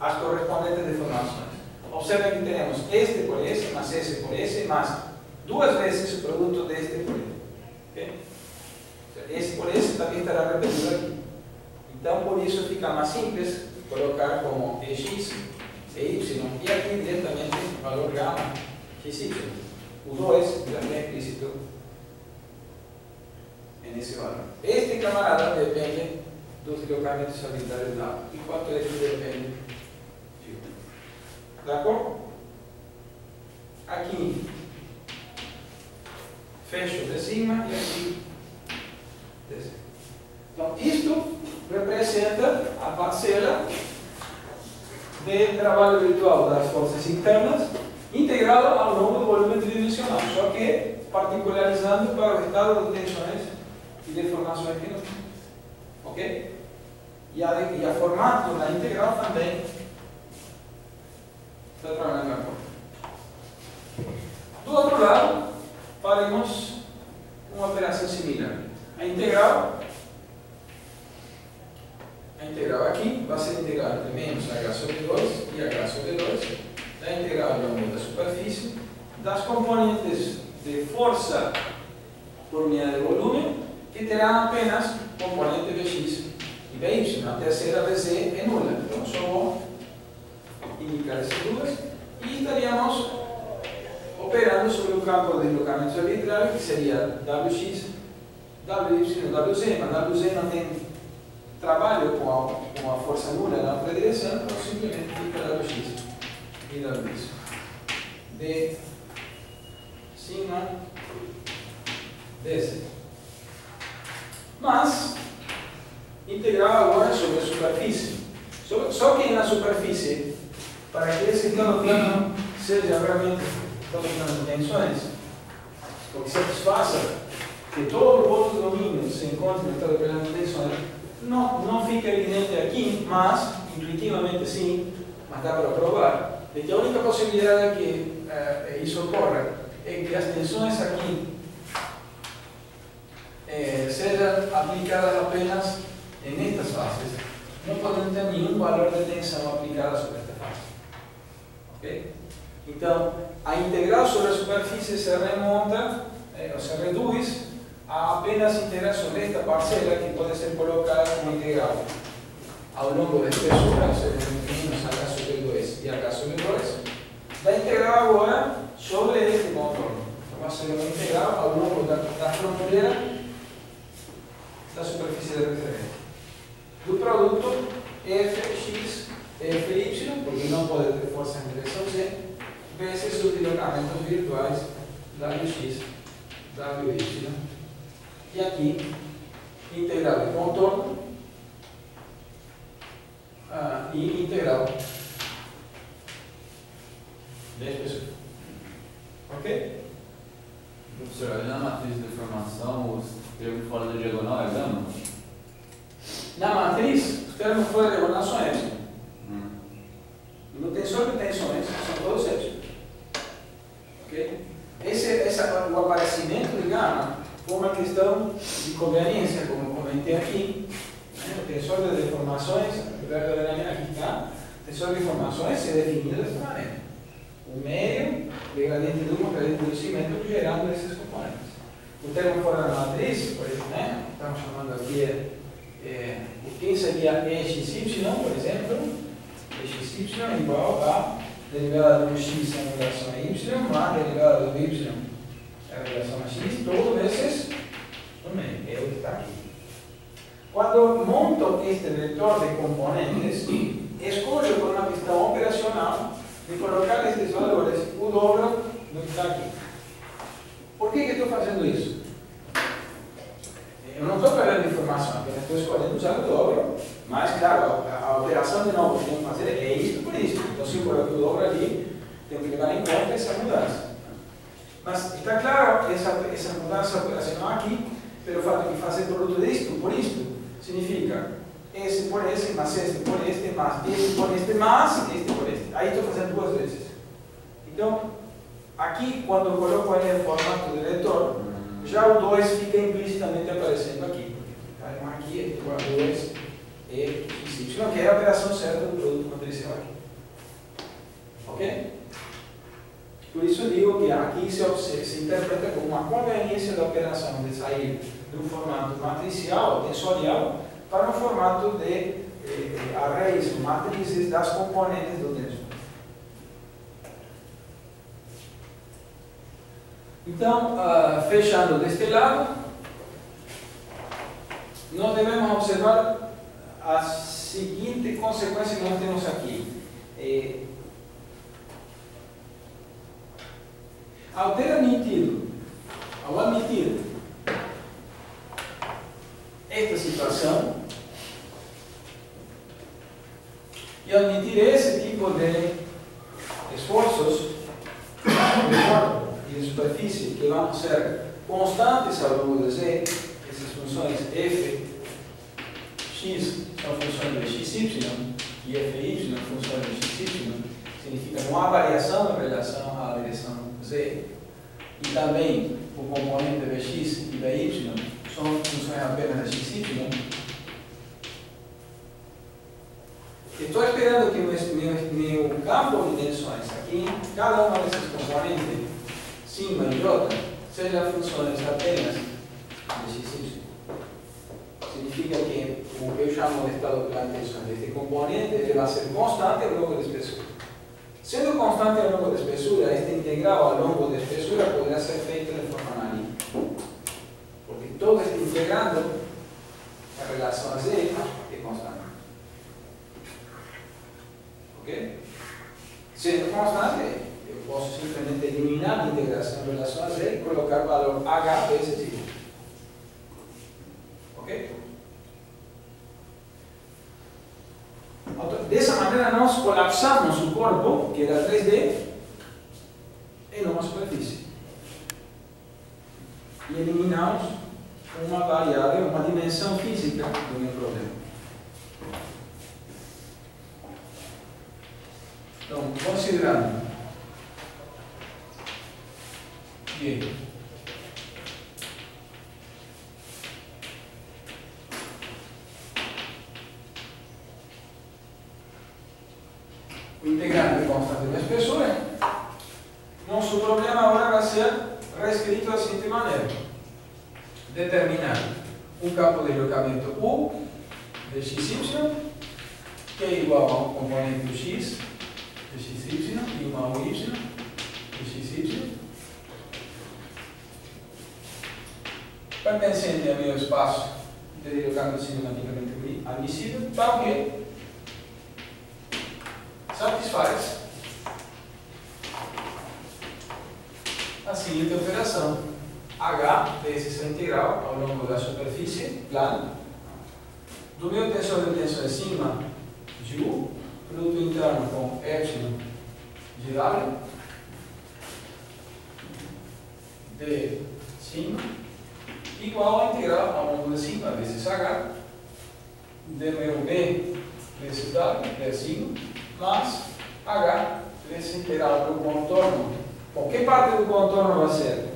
as correspondentes deformações. Observem que teremos este por esse, mais esse por esse, mais duas vezes o produto deste por esse. Okay? Esse por esse também estará repetido aqui. Então, por isso fica mais simples colocar como EX, EY e aqui diretamente o valor gama XY. O 2 também é explícito nesse valor. Este camarada depende dos deslocamentos arbitrários da água, enquanto este depende de 1. De acordo? Aqui fecho de cima e aqui de cima. Então, isto representa a parcela de trabalho virtual das forças internas integrado ao longo do volume tridimensional, só que particularizando para o estado de tensões e deformações que nós temos. Ok? E a formato da integral também está trabalhando na forma. Do outro lado, faremos uma operação similar. A integral aqui vai ser integral entre menos H sobre 2 e H sobre 2 da integral ao longo da superfície das componentes de força por unidade de volume que terão apenas componente Vx e Vy. A terceira Vz é nula. Então só vou indicar essas duas e estaríamos operando sobre o campo de deslocamentos arbitrários, que seria Wx, Wy, Wz, mas Wz não tem trabalho com a força nula na outra direção, então simplesmente fica Wx e Ws de cima desse. Mas, integral agora sobre a superfície. Só que na superfície, para que esse estado plano seja realmente estado plano de tensões, porque satisfaça que todo o outro domínio se encontre no estado plano de tensões, não fica evidente aqui, mas intuitivamente sim, mas dá para provar, de que a única possibilidade que isso ocorra é que as tensões aqui sejam aplicadas apenas nestas fases. Não podemos ter nenhum valor de tensão aplicado sobre esta fase. Ok? Então, a integral sobre a superfície se remonta, ou se reduz, a apenas integrar sobre esta parcela que pode ser colocada como integral ao longo da espessura, ou seja, menos H sobre 2 e H sobre 2, da integral agora sobre este contorno. Então, vai ser uma integral ao longo da fronteira da superfície. wx, wy, e aqui, integral de contorno e integral de espessura. Ok? Professor, ali na matriz de deformação, os termos fora da diagonal é gama? Na matriz, os termos fora da diagonal são epsilon. No tensor de tensões, são todos epsilon. Ok? O aparecimento de gama foi uma questão de conveniência, como comentei aqui. O tensor de deformações, aqui está, o tensor de deformações é definido desta maneira. O meio de gradiente de 1 gradiente de cimento gerando esses componentes. O termo fora da matriz, por exemplo, estamos chamando aqui o que seria xy, por exemplo, xy é igual a derivada do x em relação a y, mais a derivada do y em relação a x, todos esses no meio, é o que está aqui. Quando monto este vetor de componentes, escolho por uma questão operacional de colocar estes valores o dobro do que está aqui. Por que estou fazendo isso? Eu não estou perdendo informação, apenas estou escolhendo usar o dobro, mas claro, a operação de novo que tenho que fazer é isto por isto. Então se eu coloco o dobro ali, tenho que levar em conta essa mudança. Mas está claro essa mudança operacional aqui, pelo fato de fazer produto disto por isto, significa esse por esse, mais este por este, mais este por este, mais este por este. Aí estou fazendo duas vezes. Então, aqui, quando eu coloco ele em formato de vetor, já o 2 fica implicitamente aparecendo aqui. Então, aqui é igual a 2 e y, que é a operação certa do produto matricial aqui. Ok? Por isso eu digo que aqui se interpreta como uma conveniência da operação de sair do formato matricial, tensorial, para um formato de arrays, matrizes das componentes do tensor. Então, fechando deste lado, nós devemos observar a seguinte consequência que nós temos aqui. Ao admitir esta situação e admitir esse tipo de esforços de corpo e de superfície que vão ser constantes ao longo de Z, essas funções f, x são funções de xy e fy funções de xy, significa uma variação em relação à direção Z, e também o componente Vx e Vy são funções apenas de xy. Estou esperando que meu campo de tensões aqui, cada uma desses componentes, sigma e j, sejam funções apenas de xy. Significa que o que eu chamo de estado de tensão deste componente ele vai ser constante ao longo da espessura. Sendo constante ao longo da espessura, este integral ao longo da espessura poderá ser feito de forma analítica. Porque todo este integrando em relação a Z é constante. Ok? Sendo constante, eu posso simplesmente eliminar a integração em relação a Z e colocar o valor H vezes Y. Ok? Dessa maneira, nós colapsamos o corpo, que era 3D, em uma superfície. E eliminamos uma variável, uma dimensão física do meu problema. Então, considerando que o integrante constante da espessura, nosso problema agora vai ser reescrito da seguinte maneira: determinar um campo de deslocamento U de xy, que é igual a um componente do x de xy e uma uy de xy, pertencente ao meu espaço de deslocamento cinematicamente admissível, tal que satisfaz a seguinte operação: H vezes a integral ao longo da superfície plana do meu tensor de tensão sigma de U, produto interno com epsilon de W, de sigma, igual à integral ao longo de sigma vezes H, de meu B vezes W, de sigma, mais H vezes integral do contorno. Bom, que parte do contorno vai ser?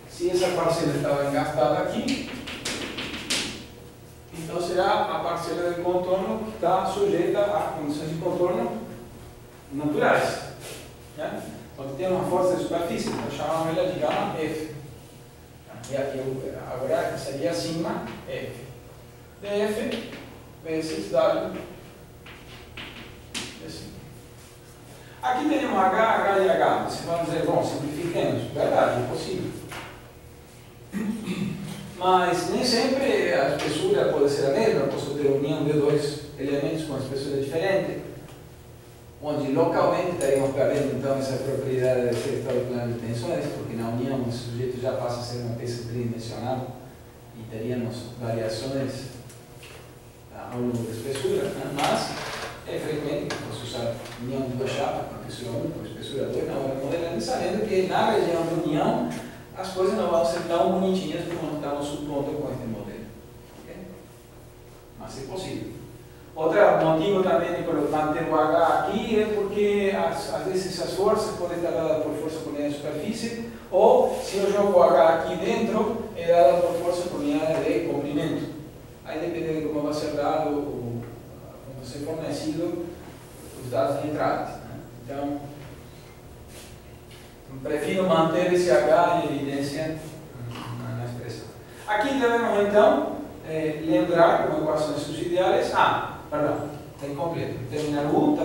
Se essa parcela estava engastada aqui, então será a parcela de contorno que está sujeita a condições de contorno naturais. Né? Então tem uma força de superfície, então chamamos ela de gama F. E aqui agora seria sigma F. dF vezes W. Aqui temos H, H e H. Vocês vão dizer, bom, simplifiquemos. Verdade, é possível. Mas nem sempre a espessura pode ser a mesma. Posso ter a união de dois elementos com espessura diferente, onde localmente estaríamos perdendo então essa propriedade de ser estado plano de tensões, porque na união o sujeito já passa a ser uma peça tridimensional e teríamos variações ao longo da espessura, né? Mas é frequente que posso usar união de duas chapas com espessura 1, com espessura 2 na hora modelando, sabendo que na região de união as coisas não vão ser tão bonitinhas como estamos supondo com este modelo. Okay? Mas é possível. Outro motivo também de manter o H aqui é porque às vezes essas forças podem estar dadas por força por unidade de superfície, ou se eu jogo o H aqui dentro, é dada por força por unidade de comprimento. Aí depende de como vai ser dado, como vai ser fornecido os dados de entrada. Né? Então, prefiro manter esse H em evidência na expressão. Aqui devemos então lembrar como equações subsidiárias. Perdão, está incompleto. Terminal U,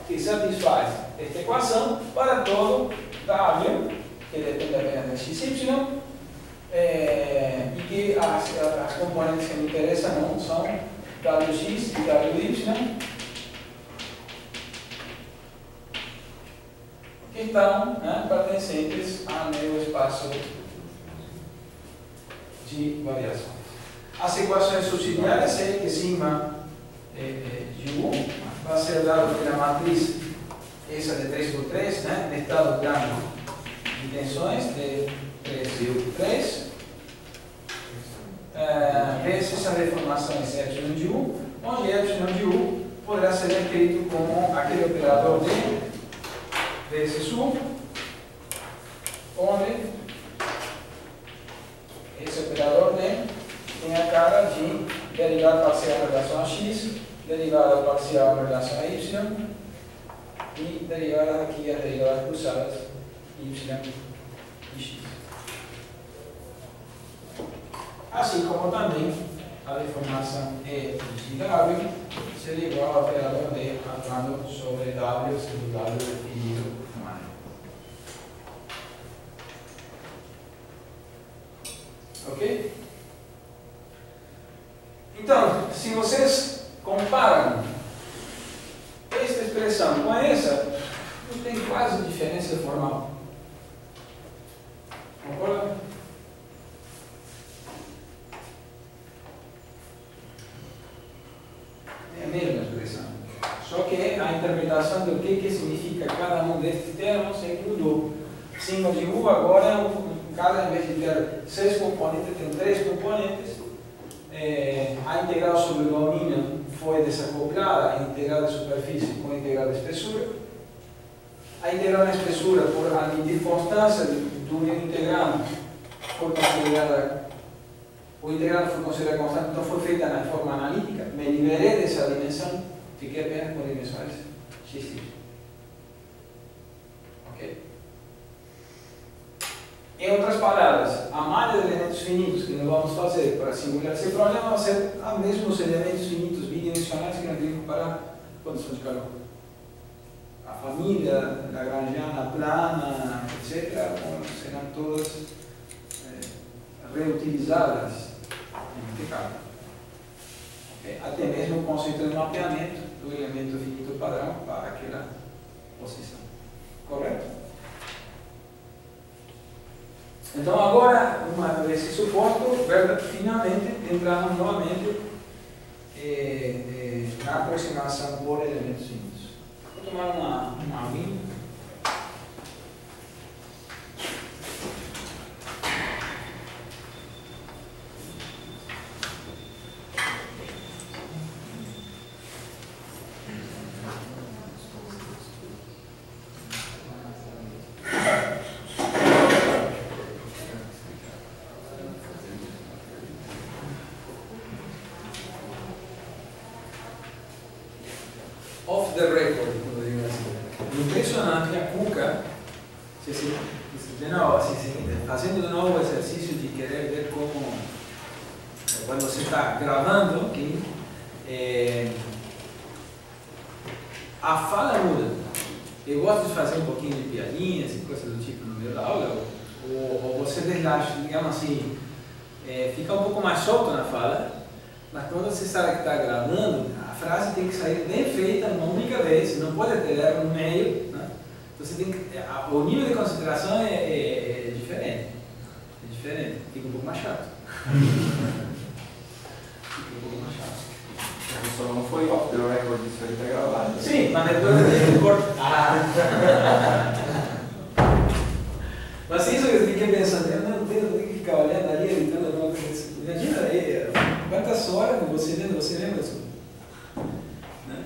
que satisfaz esta equação para todo W, que depende apenas de XY, e que as componentes que me interessam não são WX e WY, que estão pertencentes ao meu espaço de variações. As equações subsidiárias é que sigma de U vai ser dado pela matriz essa de 3 por 3, né, de estado plano de tensões de 3 por 3, vezes as deformações epsilon de U, onde epsilon de U poderá ser escrito como aquele operador de vezes U, onde esse operador D tem a cara de derivada parcial em relação a x, derivada parcial em relação a y, e derivada aqui as derivadas cruzadas y e x. Assim como também a deformação E de W seria igual ao operador D atuando sobre W, sendo W definido como A. Ok? Então, se vocês comparam esta expressão com essa, não tem quase diferença formal. Concorda? É a mesma expressão. Só que a interpretação do que significa cada um destes termos é que mudou. Sigma de U agora, cada vez de ter 6 componentes, tem 3 componentes. A integral sobre o domínio foi desacoplada, a integral de superfície com a integral de espessura. A integral de espessura, por admitir constância do meu integrando, foi considerada, o integrando foi considerado constante, então foi feita na forma analítica. Me liberei dessa dimensão, fiquei apenas com dimensões x. Ok? Em outras palavras, a malha de elementos finitos que nós vamos fazer para simular esse problema vai ser os mesmos elementos finitos bidimensionais que nós temos para condições de calor. A família lagrangiana plana, etc., serão todas reutilizadas em este caso. Okay? Até mesmo o conceito de mapeamento do elemento finito padrão para aquela posição. Correto? Então agora, uma vez que suposto, finalmente entramos novamente na aproximação por elementos simples. Vou tomar uma aguinha. Off the record, como digo assim. Impressionante que a Cuca, fazendo de novo o exercício de querer ver como, quando você está gravando aqui, a fala muda. Eu gosto de fazer um pouquinho de piadinhas e coisas do tipo no meio da aula, ou você relaxa, digamos assim, fica um pouco mais solto na fala, mas quando você sabe que está gravando, a frase tem que sair bem feita uma única vez, não pode ter erro no meio, né? Então você tem que, o nível de concentração é diferente. É diferente, fica um pouco mais chato. Fica um pouco mais chato. Só não foi off the record, isso aí está gravado. Sim, mas depois eu tenho que cortar. Mas isso eu fiquei pensando, eu não tenho que ficar olhando ali, editando alguma coisa assim. Imagina aí, quantas horas você lembra disso? Né?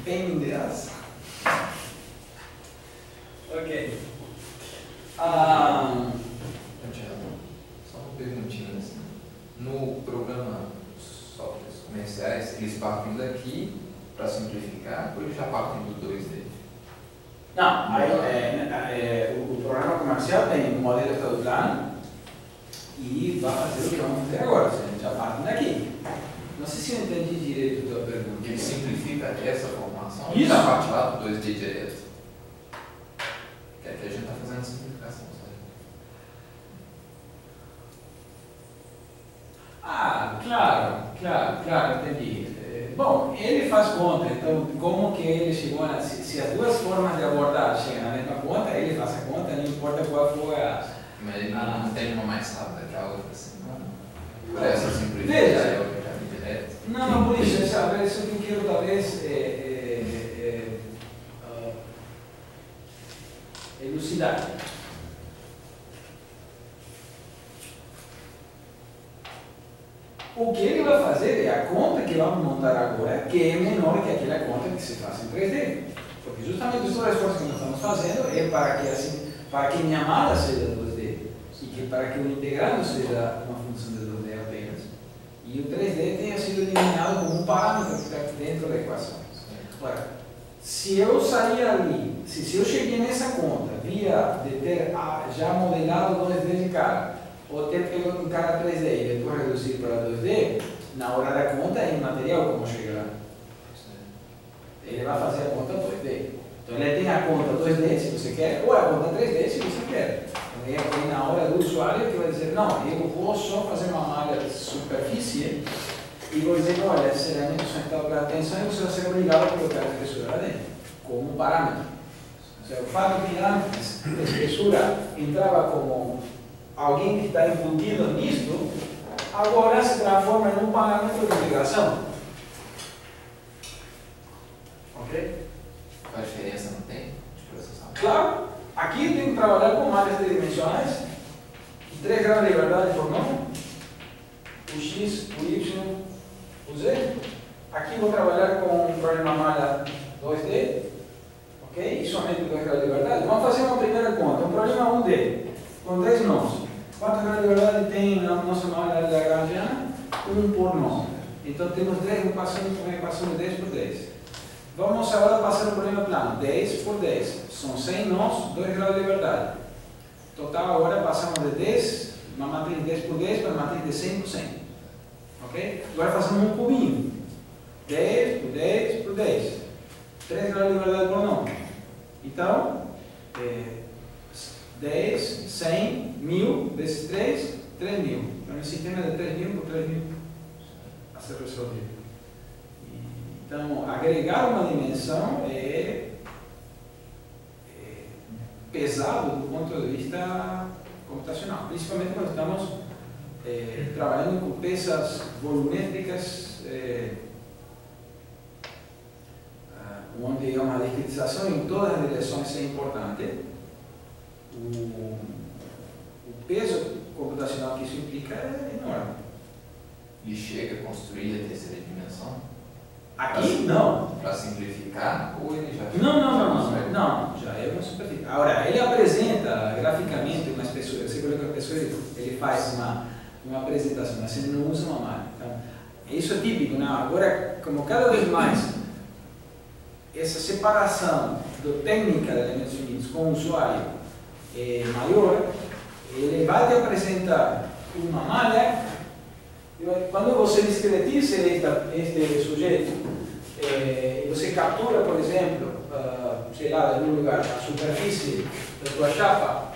Pain in the ass. Ok. Só uma perguntinha assim. No programa softwares comerciais, eles partem daqui para simplificar ou eles já partem do 2D? Não, aí, o programa comercial tem um modelo de todo plano e vai fazer o que vamos fazer agora, ou seja, já partem daqui. Não sei se eu entendi direito a tua pergunta. Ele simplifica essa formação Isso. e já parte lá do 2D direto. Que aqui a gente está fazendo simplificação, sabe? Claro, entendi. Bom, ele faz conta, então como que ele chegou se as duas formas de abordagem chegam na mesma conta, ele faz a conta, não importa qual for a... Mas ele não tem uma mais rápida que a outra, assim, não. Por essa simplificação Veja. é o caminho direto. Não, por isso, isso que eu quero talvez elucidar. O que ele vai fazer é a conta que vamos montar agora, que é menor que aquela conta que se faz em 3D. Porque justamente os dois esforços que nós estamos fazendo é para que minha mala seja 2D e que para que o integrando seja uma função de 2D apenas. E o 3D tenha sido eliminado como um parâmetro que está dentro da equação. Agora, se eu sair ali, se eu cheguei nessa conta via de ter já modelado 2D de cara, ou ter pegado um cara 3D e depois reduzir para 2D, na hora da conta é imaterial como chegar lá. Ele vai fazer a conta 2D. Então ele tem a conta 2D se você quer, ou a conta 3D se você quer. Então é na hora do usuário que vai dizer, não, eu posso só fazer uma malha de superfície e vou dizer, olha, esse elemento só está para atenção e você vai ser obrigado a colocar a espessura lá dentro, como um parâmetro. Ou seja, o fato de que antes a espessura entrava como alguém que está embutido nisto, agora se transforma em um parâmetro de integração. Ok? Qual a diferença não tem de processamento? Claro, aqui eu tenho que trabalhar com malhas tridimensionais, 3 graus de liberdade por nome, o X, o Y, o Z. Aqui vou trabalhar com um problema malha 2D, ok? E somente 2 graus de liberdade. Vamos fazer uma primeira conta, um problema 1D, com 10 nós. Quantos graus de liberdade tem na nossa malha lagrangiana? 1 por nó. Então temos 10 equações com uma equação de 10 por 10. Vamos agora passar o problema plano, 10 por 10. São 100 nós, 2 graus de liberdade. Total agora passamos de 10, uma matriz de 10 por 10 para uma matriz de 100 por 100. Ok? Agora fazemos um cubinho. 10 por 10 por 10. 3 graus de liberdade por nó. Então, 10, 100, 1000, vezes 3, 3000. Então, um sistema de 3000 por 3000 a ser resolvido. Então, agregar uma dimensão é pesado do ponto de vista computacional, principalmente quando estamos trabalhando com peças volumétricas, onde uma discretização em todas as direções é importante. O peso computacional que isso implica é enorme. Ele chega a construir a terceira dimensão? Aqui, não. Para simplificar, ou ele já... Não, já é uma superfície. Agora, ele apresenta graficamente uma espessura, você coloca a espessura, ele faz uma apresentação, mas ele não usa uma malha. Então, isso é típico, né? Agora, como cada vez mais essa separação da técnica de elementos finitos com o usuário é maior, ele vai te apresentar uma malha. Quando você discretiza este sujeito, você captura, por exemplo, sei lá, em algum lugar, a superfície da tua chapa,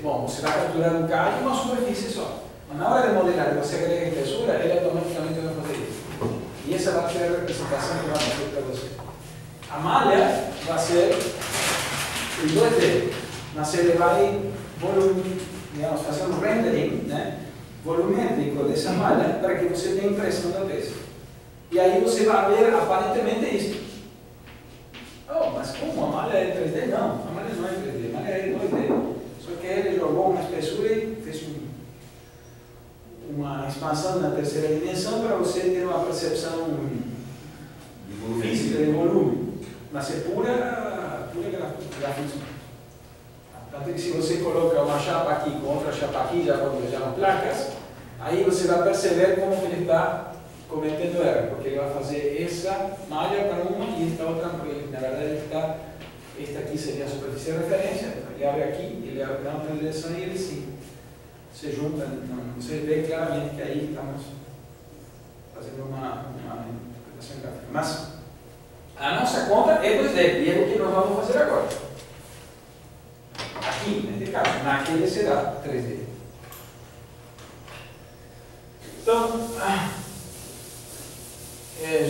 bom, você vai capturar um cara e uma superfície só. Mas na hora de modelar, você agrega a espessura, ele automaticamente vai fazer isso. E essa vai ser a representação que vai fazer para você. A malha vai ser em 2D, mas ele vai fazer um rendering, né, volumétrico dessa malha para que você tenha impressão da peça. E aí você vai ver aparentemente isso. Oh, mas como a malha é 3D? Não, a malha não é 3D, a malha é 2D. Só que ele jogou uma espessura e fez uma expansão na terceira dimensão para você ter uma percepção física de volume. Mas é pura grafismo. Tanto que se você coloca uma chapa aqui com outra chapa aqui, já quando chamam placas, aí você vai perceber como ele está cometendo erro, porque ele vai fazer essa malha para uma e esta outra, porque na verdade ele está, esta aqui seria a superfície de referência, ele abre aqui, ele abre na outra direção e ele se junta. Você vê claramente que aí estamos fazendo uma interpretação gráfica. Mas a nossa conta é 2D, e é o que nós vamos fazer agora. Aqui, neste caso, naquele será 3D. Então,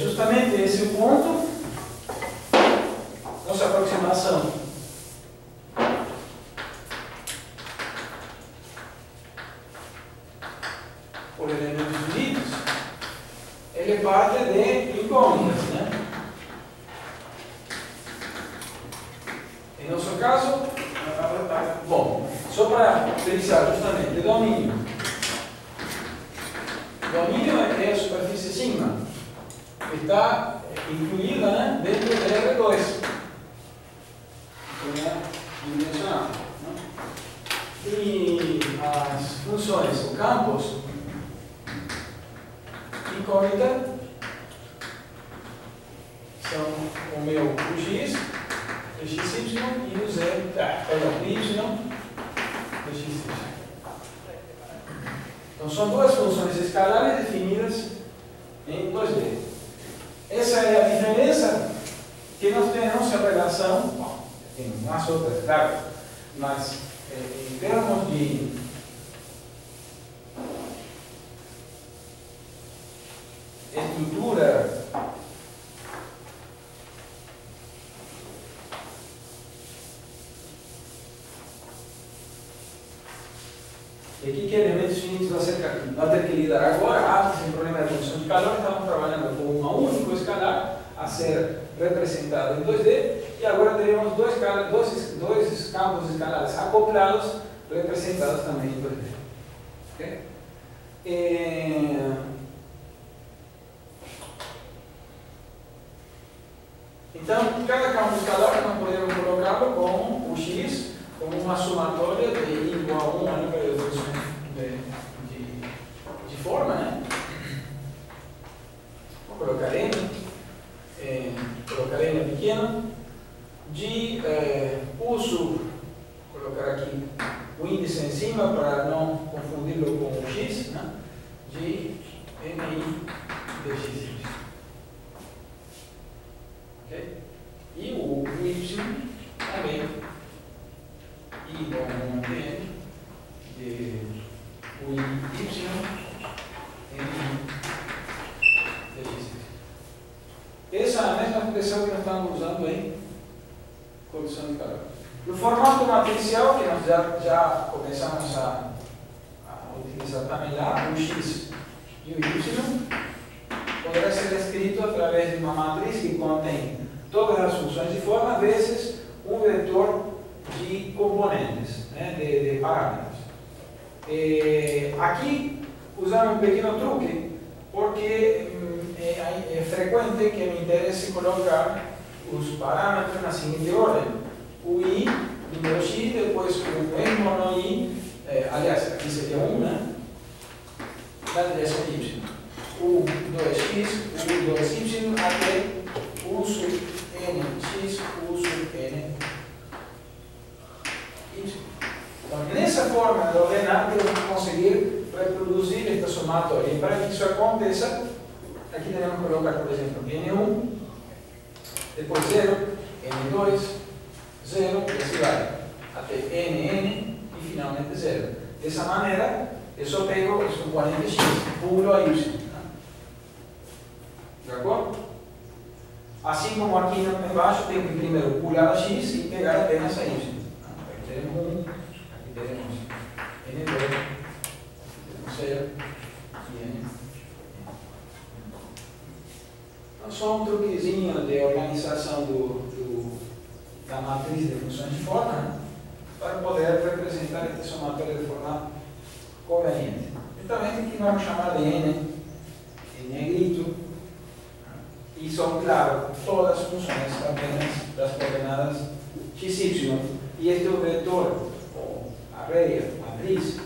justamente esse é o ponto, nossa aproximação. Por elementos finitos, ele parte de incógnitas, né? Em nosso caso, bom, só para pensar justamente, domínio. Domínio é a superfície sigma, que está incluída, né, dentro do R2, que é dimensional. Né? E as funções, o campos, incógnita, são o meu x, o xy e o z, o y, o xy. Então são duas funções escalares definidas em 2D. Essa é a diferença que nós temos em relação, bom, tem umas outras, claro, mas em termos de estrutura e aqui que elementos finitos vai ter que lidar agora, sem problema de redução de calor, estamos trabalhando com um único escalar a ser representado em 2D e agora teremos dois campos escalares acoplados representados também em 2D. Okay? Então, cada campo escalar nós podemos colocá-lo como o x, como uma somatória de igual a 1 a número de funções de forma, né? Vou colocar n pequeno, de uso, colocar aqui o índice em cima para não confundi-lo com o x, né? De ni de x. Okay? E o y também igual a 1 de o y de x. Essa é a mesma expressão que nós estamos usando em condição de calor. No formato matricial, que nós já comentamos, começamos a utilizar também lá o x e o y, poderá ser escrito através de uma matriz que contém todas as funções de forma vezes um vetor de componentes, né, de parâmetros. Aqui usamos um pequeno truque, porque é frequente que me interesse colocar os parâmetros na seguinte ordem: o i, número x, depois o mesmo no i, aliás, aqui seria 1, né? Da direção y. O 2x, o 2y, até u sub nx, u sub n. Então, nessa forma de ordenar, eu vou conseguir reproduzir esta somatória. E para que isso aconteça, aqui devemos colocar, por exemplo, n1, depois 0, n2, 0, e assim vai, até nn e finalmente 0. Dessa maneira, eu só pego esse componente x, pulo a y. De acordo? Assim como aqui embaixo, tenho que primeiro pular a x e pegar apenas a y. Aqui teremos 1, aqui teremos n2, aqui teremos 0 e n. Então, só um truquezinho de organização da matriz de funções de forma, né, para poder representar esta somatória de forma conveniente. E também tem que vamos chamar de n negrito, e são, claro, todas as funções apenas das coordenadas x, y. E este é o vetor, ou array, matriz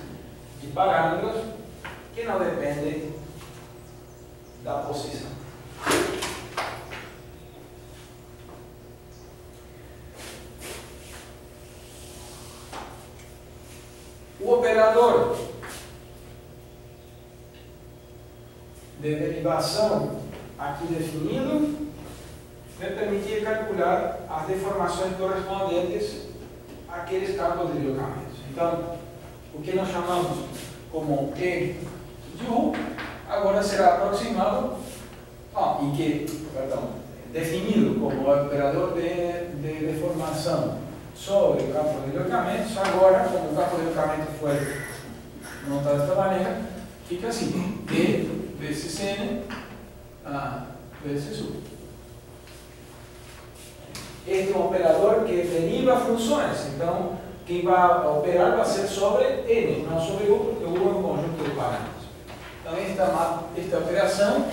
de parâmetros, que não depende da posição. O operador de derivação aqui definido vai permitir calcular as deformações correspondentes àqueles campos de deslocamentos. Então, o que nós chamamos como E de U, agora será aproximado, definido como operador de deformação sobre o campo de deslocamentos. Agora, como o campo de deslocamento foi montado desta maneira, fica assim: D vezes N vezes U. Este é um operador que deriva funções, então quem vai operar vai ser sobre N, não sobre U, porque U é um conjunto de parâmetros. Então esta operação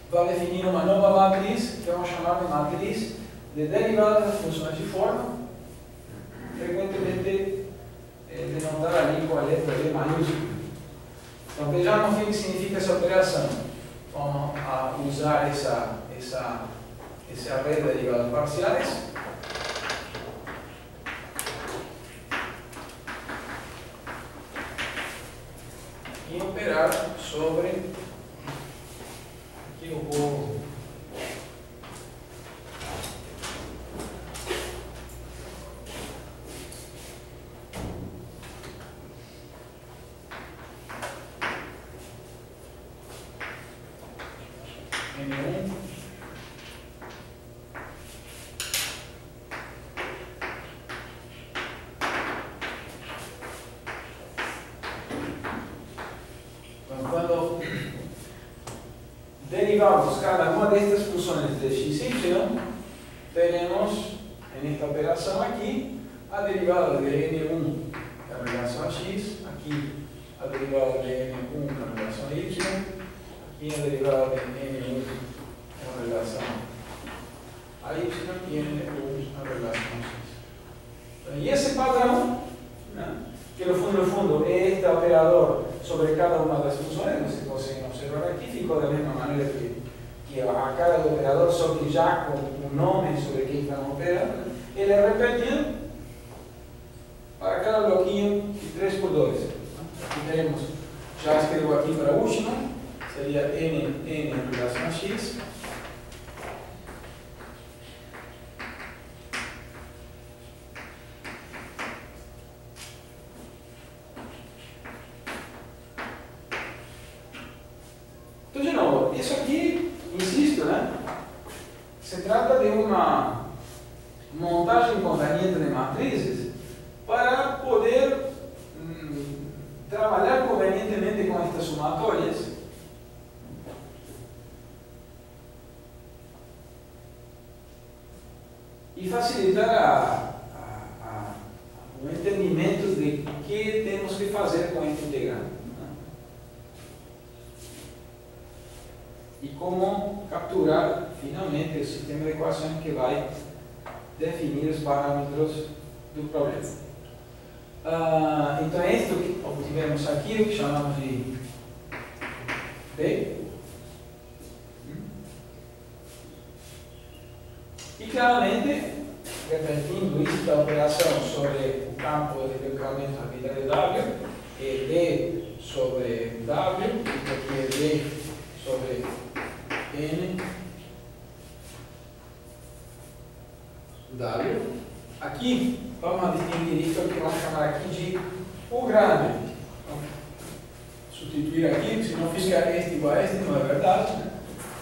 vai definir uma nova matriz, que vamos chamar de matriz de derivadas das funções de forma, frequentemente denotada ali com a letra D maiúscula. Então vejamos o que significa essa operação. Vamos usar esse array de derivadas parciais. E operar sobre, aqui eu vou N1 quando derivamos cada uma destas funções de x e y, teremos nesta operação aqui a derivada de n1 em relação a x, aqui a derivada de n1 em relação a y, aqui a derivada de n1 em relação a y e n1 em relação a x. E esse padrão, né, que no fundo é este operador sobre cada uma das funções, você consegue observar aqui, ficou da mesma maneira que a cara do operador, só que já com o nome sobre quem estamos operando, ele é repetido para cada bloquinho de 3×2. Aqui teremos, já escrevo aqui para a última, seria n em relação a x. Então, de novo, isso aqui, insisto, né? Se trata de uma montagem conveniente de matrizes para poder trabalhar convenientemente com estas somatórias e facilitar o entendimento de que temos que fazer com este integrante, né? E como capturar finalmente o sistema de equações que vai definir os parâmetros do problema. Então é isto que obtivemos aqui, o que chamamos de B. E claramente, repetindo isso da operação sobre o campo de deslocamento arbitrário W, é D sobre W, isso aqui é D sobre N W. Aqui, vamos distinguir isso que vamos chamar aqui de U grande. Então, substituir aqui, se não fica este igual a este, não é verdade, né?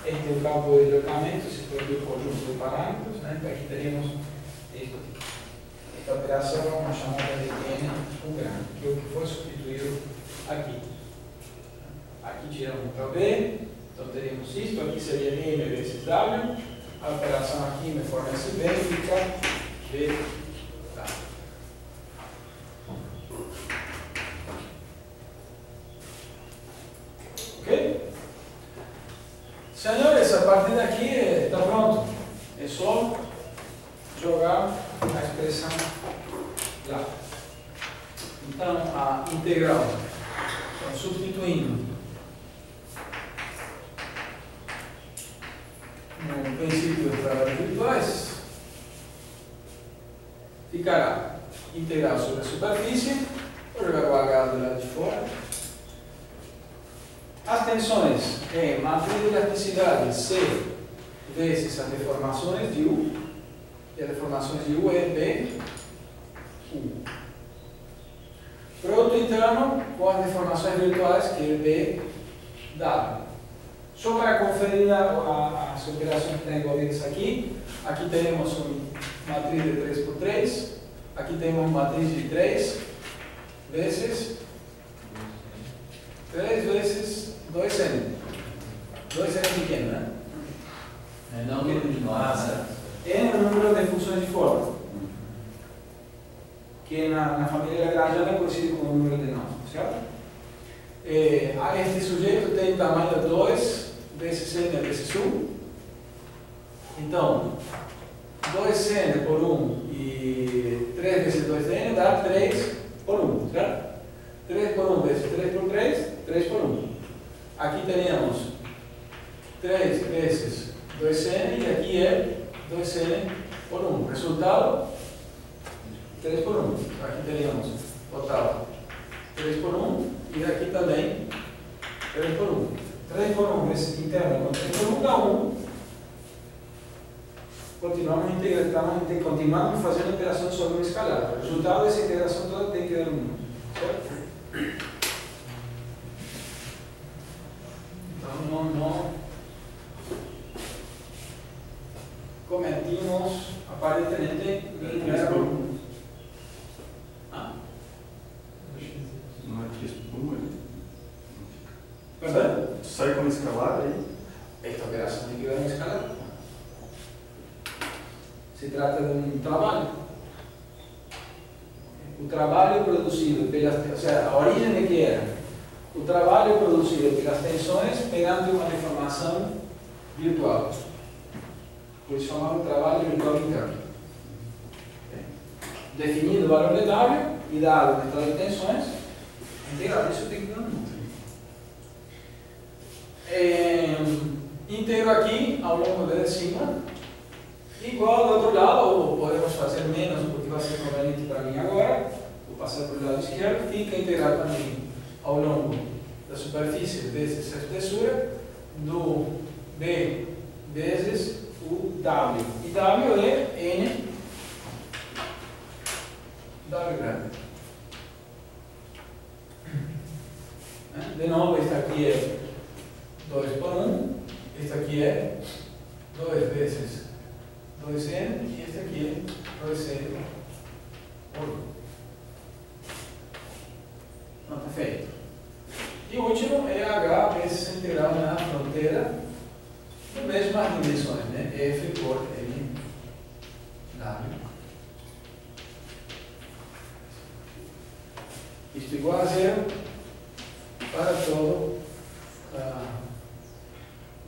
Este é o campo de deslocamento, se produz o conjunto de parâmetros, né? Então aqui teríamos isto aqui. Esta operação vamos chamar de N U grande, que é o que foi substituído aqui. Aqui tiramos para B, então teríamos isto, aqui seria M vezes W, a operação aqui me fornece B, fica B W. Ok? Senhores, a partir daqui está pronto. É só jogar a expressão lá. Então, a integral. Então, substituindo no princípio de trabalhos virtuais, ficará integral sobre a superfície, vou jogar o H do lado de fora. As tensões é matriz de elasticidade C vezes as deformações de U, e as deformações de U é B, U. Produto interno com as deformações virtuais, que é B, W. Só para conferir as operações que estão envolvidas aqui, aqui temos uma matriz de 3 por 3, aqui temos uma matriz de 3 vezes 2n. 2n pequeno, né? É não o número de nós, né? N é o número de funções de forma, que na família lagrangiana é conhecido como número de nós, certo? Este sujeito tem tamanho 2 vezes n vezes 1. Então, 2n por 1 e 3 vezes 2n dá 3 por 1, certo? 3 por 1 vezes 3 por 3, 3 por 1. Aqui teríamos 3 vezes 2n e aqui é 2n por 1. Resultado, 3 por 1. Aqui teríamos total 3 por 1 e aqui também 3 por 1. 3 por 1 vezes interno com 3 por 1 dá 1. Continuamos fazendo operações sobre um escalar. O resultado dessa integração toda tem que dar 1. Certo? Então não cometimos aparentemente nenhum erro. Não é que isso tudo Perdão? sai como escalar aí? Esta operação tem que dar um escalar. Se trata de um trabalho. O trabalho produzido pelas, ou seja, a origem de que era? O trabalho produzido pelas tensões perante uma deformação virtual. Por isso chamamos trabalho virtual interno. Definido o valor de W e dado o estado de tensões, integral. Isso tem que dar um. Integro aqui ao longo de cima, igual do outro lado, ou podemos fazer menos porque vai ser conveniente para mim agora. Vou passar para o lado esquerdo, fica integrado também ao longo da superfície vezes a espessura do B vezes o W. E W é N W grande. De novo, este aqui é 2 por 1, este aqui é 2 vezes 2n e este aqui é 2n por 1. Não, está Perfeito. E o último é H vezes integral na fronteira, das mesmas dimensões, né? F por M W. Isto igual a zero para todo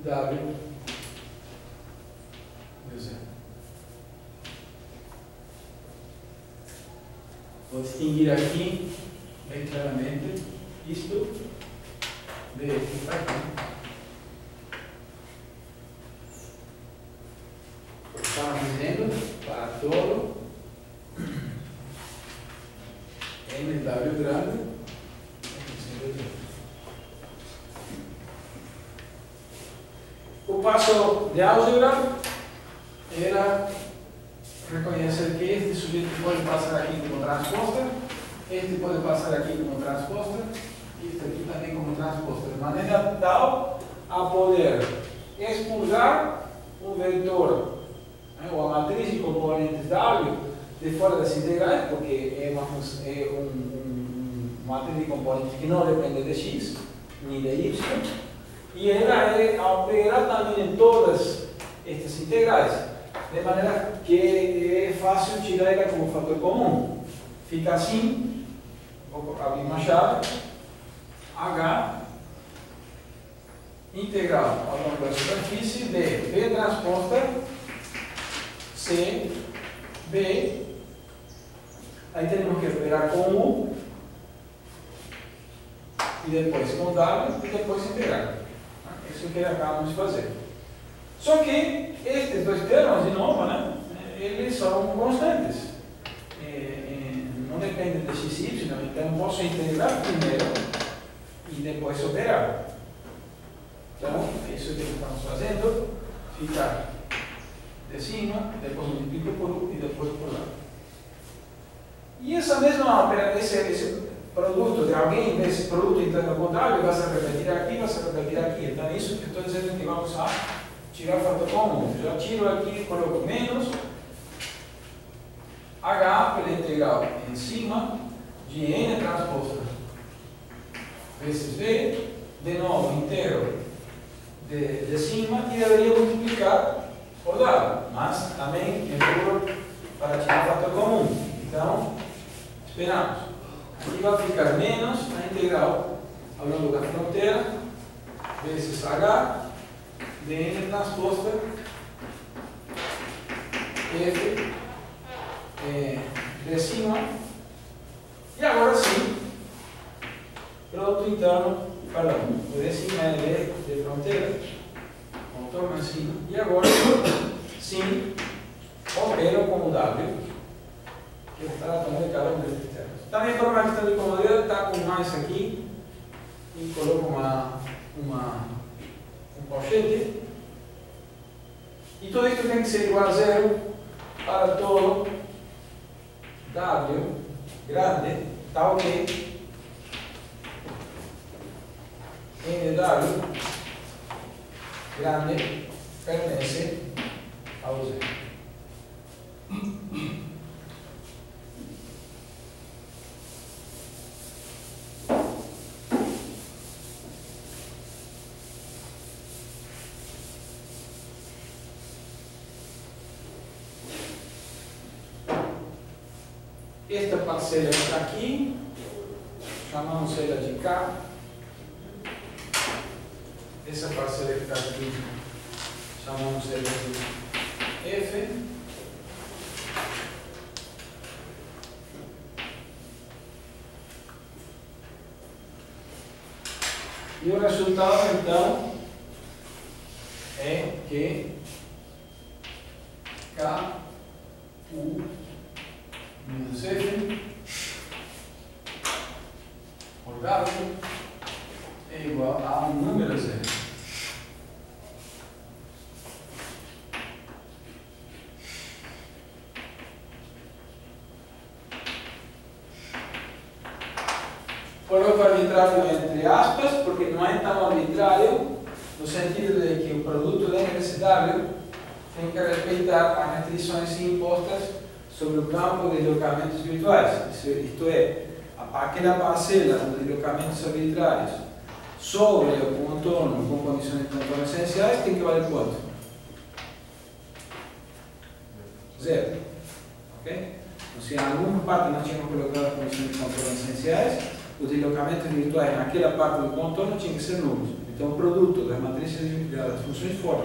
W de zero. Vou distinguir aqui bem claramente isto de aqui para aqui. Estamos dizendo para todo MW grande. O passo de álgebra era reconhecer que este sujeito pode passar aqui como transposta, este pode passar aqui como transposta, e este aqui também como transposta, de maneira tal a poder expulsar um vetor, né, ou a matriz de componentes W de fora das integrais, porque é uma matriz de componentes que não depende de x, nem de y, e ela opera também em todas estas integrais, de maneira que é fácil tirar ela como fator comum. Fica assim, vou abrir uma chave, H integral ao longo da superfície de B transposta C, B, aí temos que operar com U, e depois com W, e depois integrar. Isso que acabamos de fazer. Só que estes dois termos, de novo, né, eles são constantes. Não dependem de x e y, então posso integrar primeiro e depois operar. Então, é isso que estamos fazendo. Fica de cima, depois multiplico por 1 e depois por lá. E essa mesma esse produto de alguém, desse produto interno contábil, vai se repetir aqui, vai se repetir aqui. Então, é isso que estou dizendo que vamos a tirar o fator comum. Já tiro aqui, coloco menos H pela integral em cima de N transposta vezes V, de novo inteiro de cima, e deveria multiplicar por W, mas também é puro para tirar o fator comum. Então, esperamos. Aqui vai ficar menos a integral ao longo da fronteira vezes H de N transposta F de cima. E agora sim, produto interno, perdão, o de cima é de fronteira, contorno assim, e agora sim, opero com o W, que está tomando cada um desses termos. Também para uma questão de comodidade, está com mais aqui, e coloco um colchete, e tudo isso tem que ser igual a zero para todo W grande, tal que NW grande pertence ao zero. Esta parcela está aqui, chamamos ela de K. Essa parcela que está aqui, chamamos ela de F. E o resultado, então, é que K, U, menos F por W é igual a um número zero. Coloco arbitrário entre aspas, porque não é tão arbitrário, no sentido de que o produto da MSW tem que respeitar as restrições impostas sobre o campo de deslocamentos virtuais. Isto é, aquela parcela dos deslocamentos arbitrários sobre o contorno com condições de contorno essenciais tem que valer quanto? 0. Ok? Então, se em alguma parte nós tínhamos colocado condições de contorno essenciais, os deslocamentos virtuais naquela parte do contorno tinham que ser nulos. Então, o produto das matrizes das funções de forma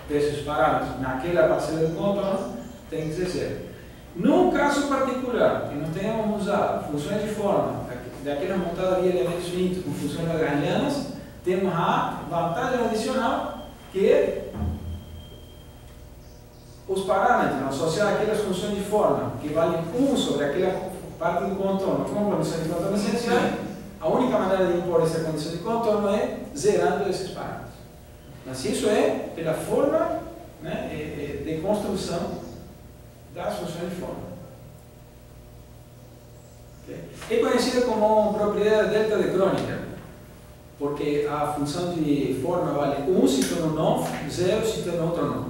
desses parâmetros naquela parcela do contorno tem que ser 0. Num caso particular, que não tenhamos usado funções de forma daquela montada de elementos finitos com funções lagrangianas, temos a vantagem adicional que os parâmetros associados àquelas funções de forma que valem 1 sobre aquela parte do contorno com condições de contorno essenciais, a única maneira de impor essa condição de contorno é zerando esses parâmetros. Mas isso é pela forma, né, de construção das funções de forma. Okay? É conhecida como propriedade delta de Kronecker, porque a função de forma vale 1 se tem um nó, 0 se tem outro nó.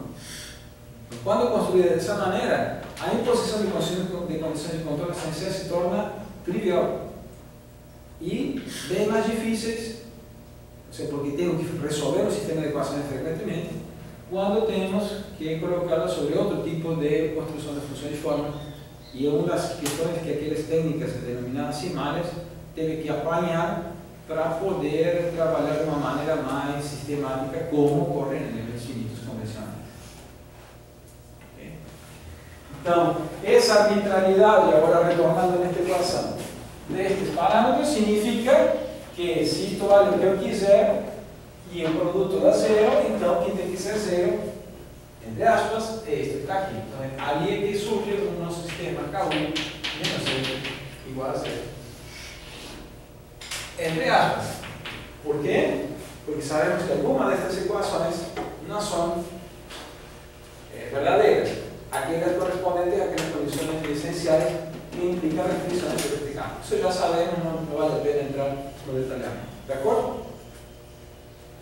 Quando construída dessa maneira, a imposição de condições de contorno essenciais se torna trivial e bem mais difíceis, porque temos que resolver o sistema de equações frequentemente, quando temos que colocá-las sobre outro tipo de construção de funções de forma. E é uma das questões que aquelas técnicas denominadas CIMALES teve que apanhar para poder trabalhar de uma maneira mais sistemática, como ocorre em elementos finitos convencionais. Okay? Então, essa arbitrariedade, agora retornando nesta equação, destes parâmetros, significa que se isto vale o que eu quiser e o produto dá 0, então quem tem que ser 0, entre aspas, é este que está aqui. Então, ali é que surge o nosso sistema K1 menos 0 igual a 0. Entre aspas. Por quê? Porque sabemos que algumas destas equações não são verdadeiras. Aquelas correspondentes àquelas condições essenciais que implicam a restrição deste campo. Isso já sabemos, não vale a pena entrar no detalhamento. De acordo?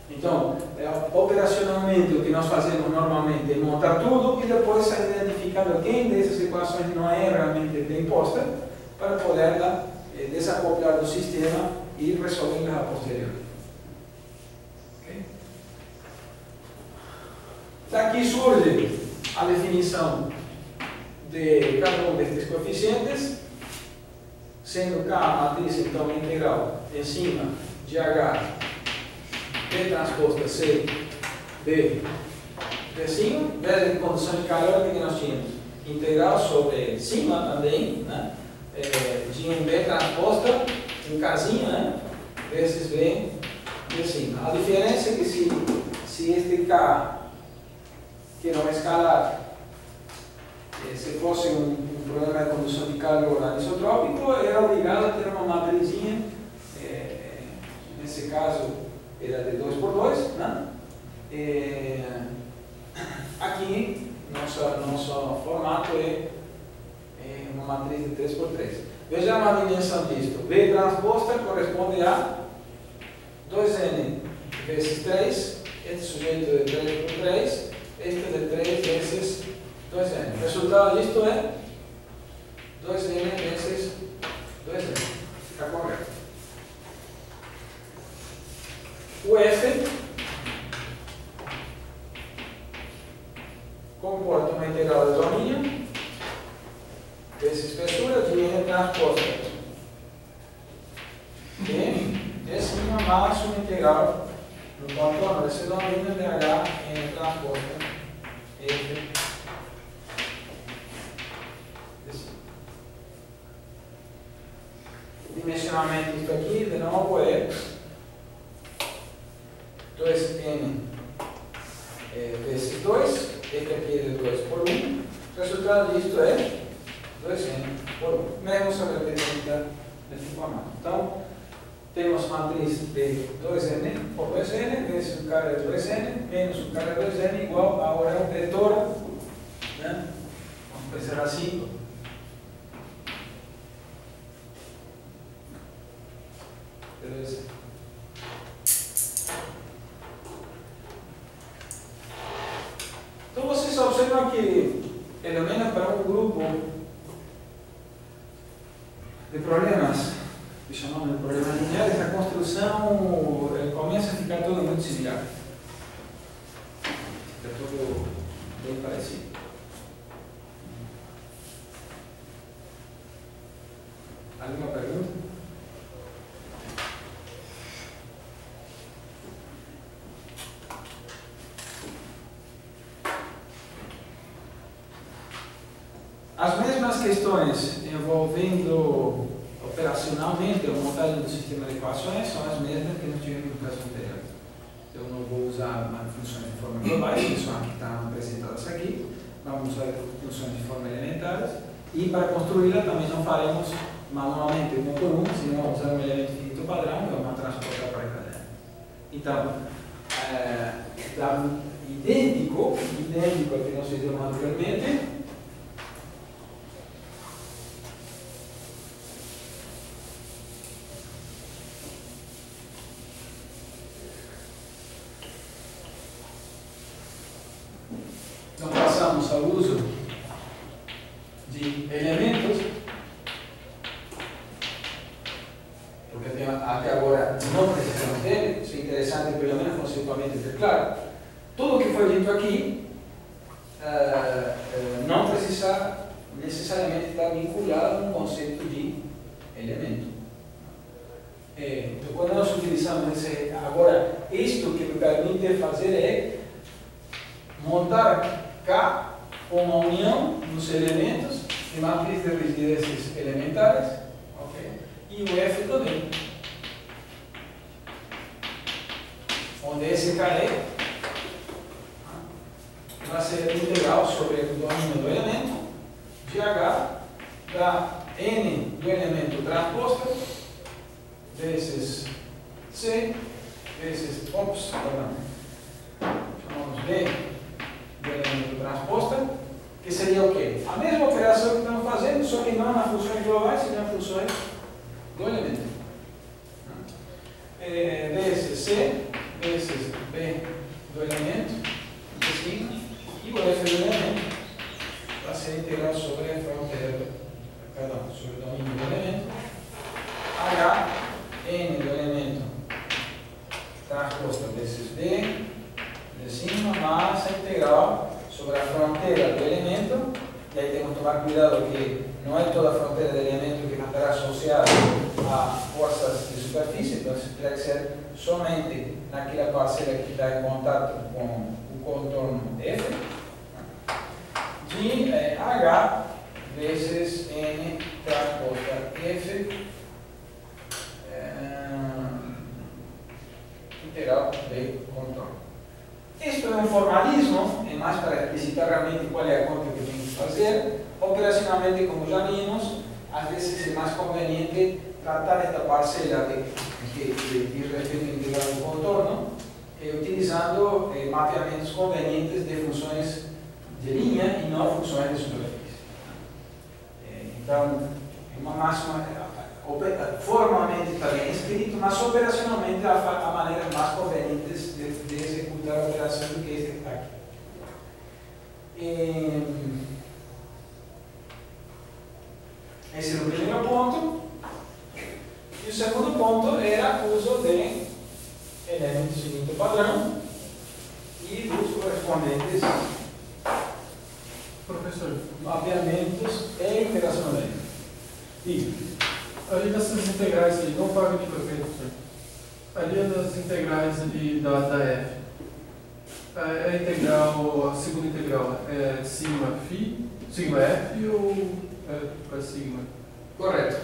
Então, operacionalmente, o que nós fazemos normalmente é montar tudo e depois sair identificando quem dessas equações não é realmente bem posta para poder desacoplar do sistema e resolvê-las a posteriori. Okay? Daqui surge a definição de cada um destes coeficientes, sendo K a matriz então integral em cima de H B transposta C B de cima, vezes condição de calor que nós tínhamos. Integral sobre cima também, né? De um B transposta em casinha, né? Vezes B de cima. A diferença é que se este K, que não é escalar, se fosse um problema de condução de calor anisotrópico, era obrigado a ter uma matrizinha, nesse caso era de 2x2, né? Aqui, nosso formato é uma matriz de 3x3. Vejamos a dimensão disto. B transposta corresponde a 2n vezes 3, este sujeito é de 3x3, este é de 3 vezes 2n. O resultado disto é 2n vezes 2n. Está correto. O F comporta uma integral de domínio vezes espessura de n transposta. N é cima mais uma integral no contorno desse domínio de H n transposta F. O dimensionamento disso aqui, de novo, é 2n vezes 2, este aqui é de 2 por 1, o resultado disto é 2n por 1, mesmo sobre a determinada desse formato. Então, temos matriz de 2n por 2n vezes o carga de 2n menos o carga de 2n igual a agora a vetora, né? Vamos pensar assim. Beleza. Então vocês observam que, pelo menos para um grupo de problemas solução começa a ficar tudo muito similar. Fica tudo bem parecido. Alguma pergunta? As mesmas questões envolvendo operacionalmente a montagem do sistema de equações são as mesmas que nós tivemos no caso anterior. Eu não vou usar funções de forma globais, que são as que estão apresentadas aqui. Vamos usar funções de forma elementares. E para construí-la também não faremos manualmente um por um, senão vamos usar um elemento finito padrão, que é uma transportar para cada. Então, idêntico ao que nós fizemos anteriormente. Então passamos ao uso de elementos, porque até agora não precisamos dele. Isso é interessante, pelo menos conceitualmente ter claro. Tudo o que foi dito aqui não precisa necessariamente estar vinculado a um conceito de elemento. Então, quando nós utilizamos agora, isto que me permite fazer é montar K com uma união dos elementos de matriz de rigidezes elementares, okay? E o F também, onde esse K vai ser a integral sobre o domínio do elemento de H da N do elemento transposto vezes C vezes, chamamos B do elemento transposta, que seria o quê? A mesma operação que estamos fazendo, só que não nas funções globais, e nas funções do elemento. Vezes C, vezes B do elemento, assim, e o F do elemento vai ser integral sobre a fronteira, sobre o domínio do elemento, H, N do elemento transposta vezes D, de cima, mais a integral sobre a fronteira do elemento. E aí temos que tomar cuidado que não é toda a fronteira do elemento que vai estar associada a forças de superfície, então isso terá que ser somente naquela parcela que está em contato com o contorno F, de H vezes N transposta F, integral de contorno. Isto é um formalismo, é mais para explicitar realmente qual é a conta que tem que fazer. Operacionalmente, como já vimos, às vezes é mais conveniente tratar esta parcela que diz respeito ao integral do contorno, utilizando mapeamentos convenientes de funções de linha e não funções de superfície. Então, é uma máxima, formalmente está bem escrito, mas operacionalmente há maneiras mais convenientes de executar a operação do que este que está aqui. Esse era o primeiro ponto. E o segundo ponto era o uso de elementos finito padrão e dos correspondentes Professor, mapeamentos e interação dele. E ali nessas integrais aí, não paga de professor. Ali nas integrais ali da F, a integral, a segunda integral é sigma F ou é sigma? correto.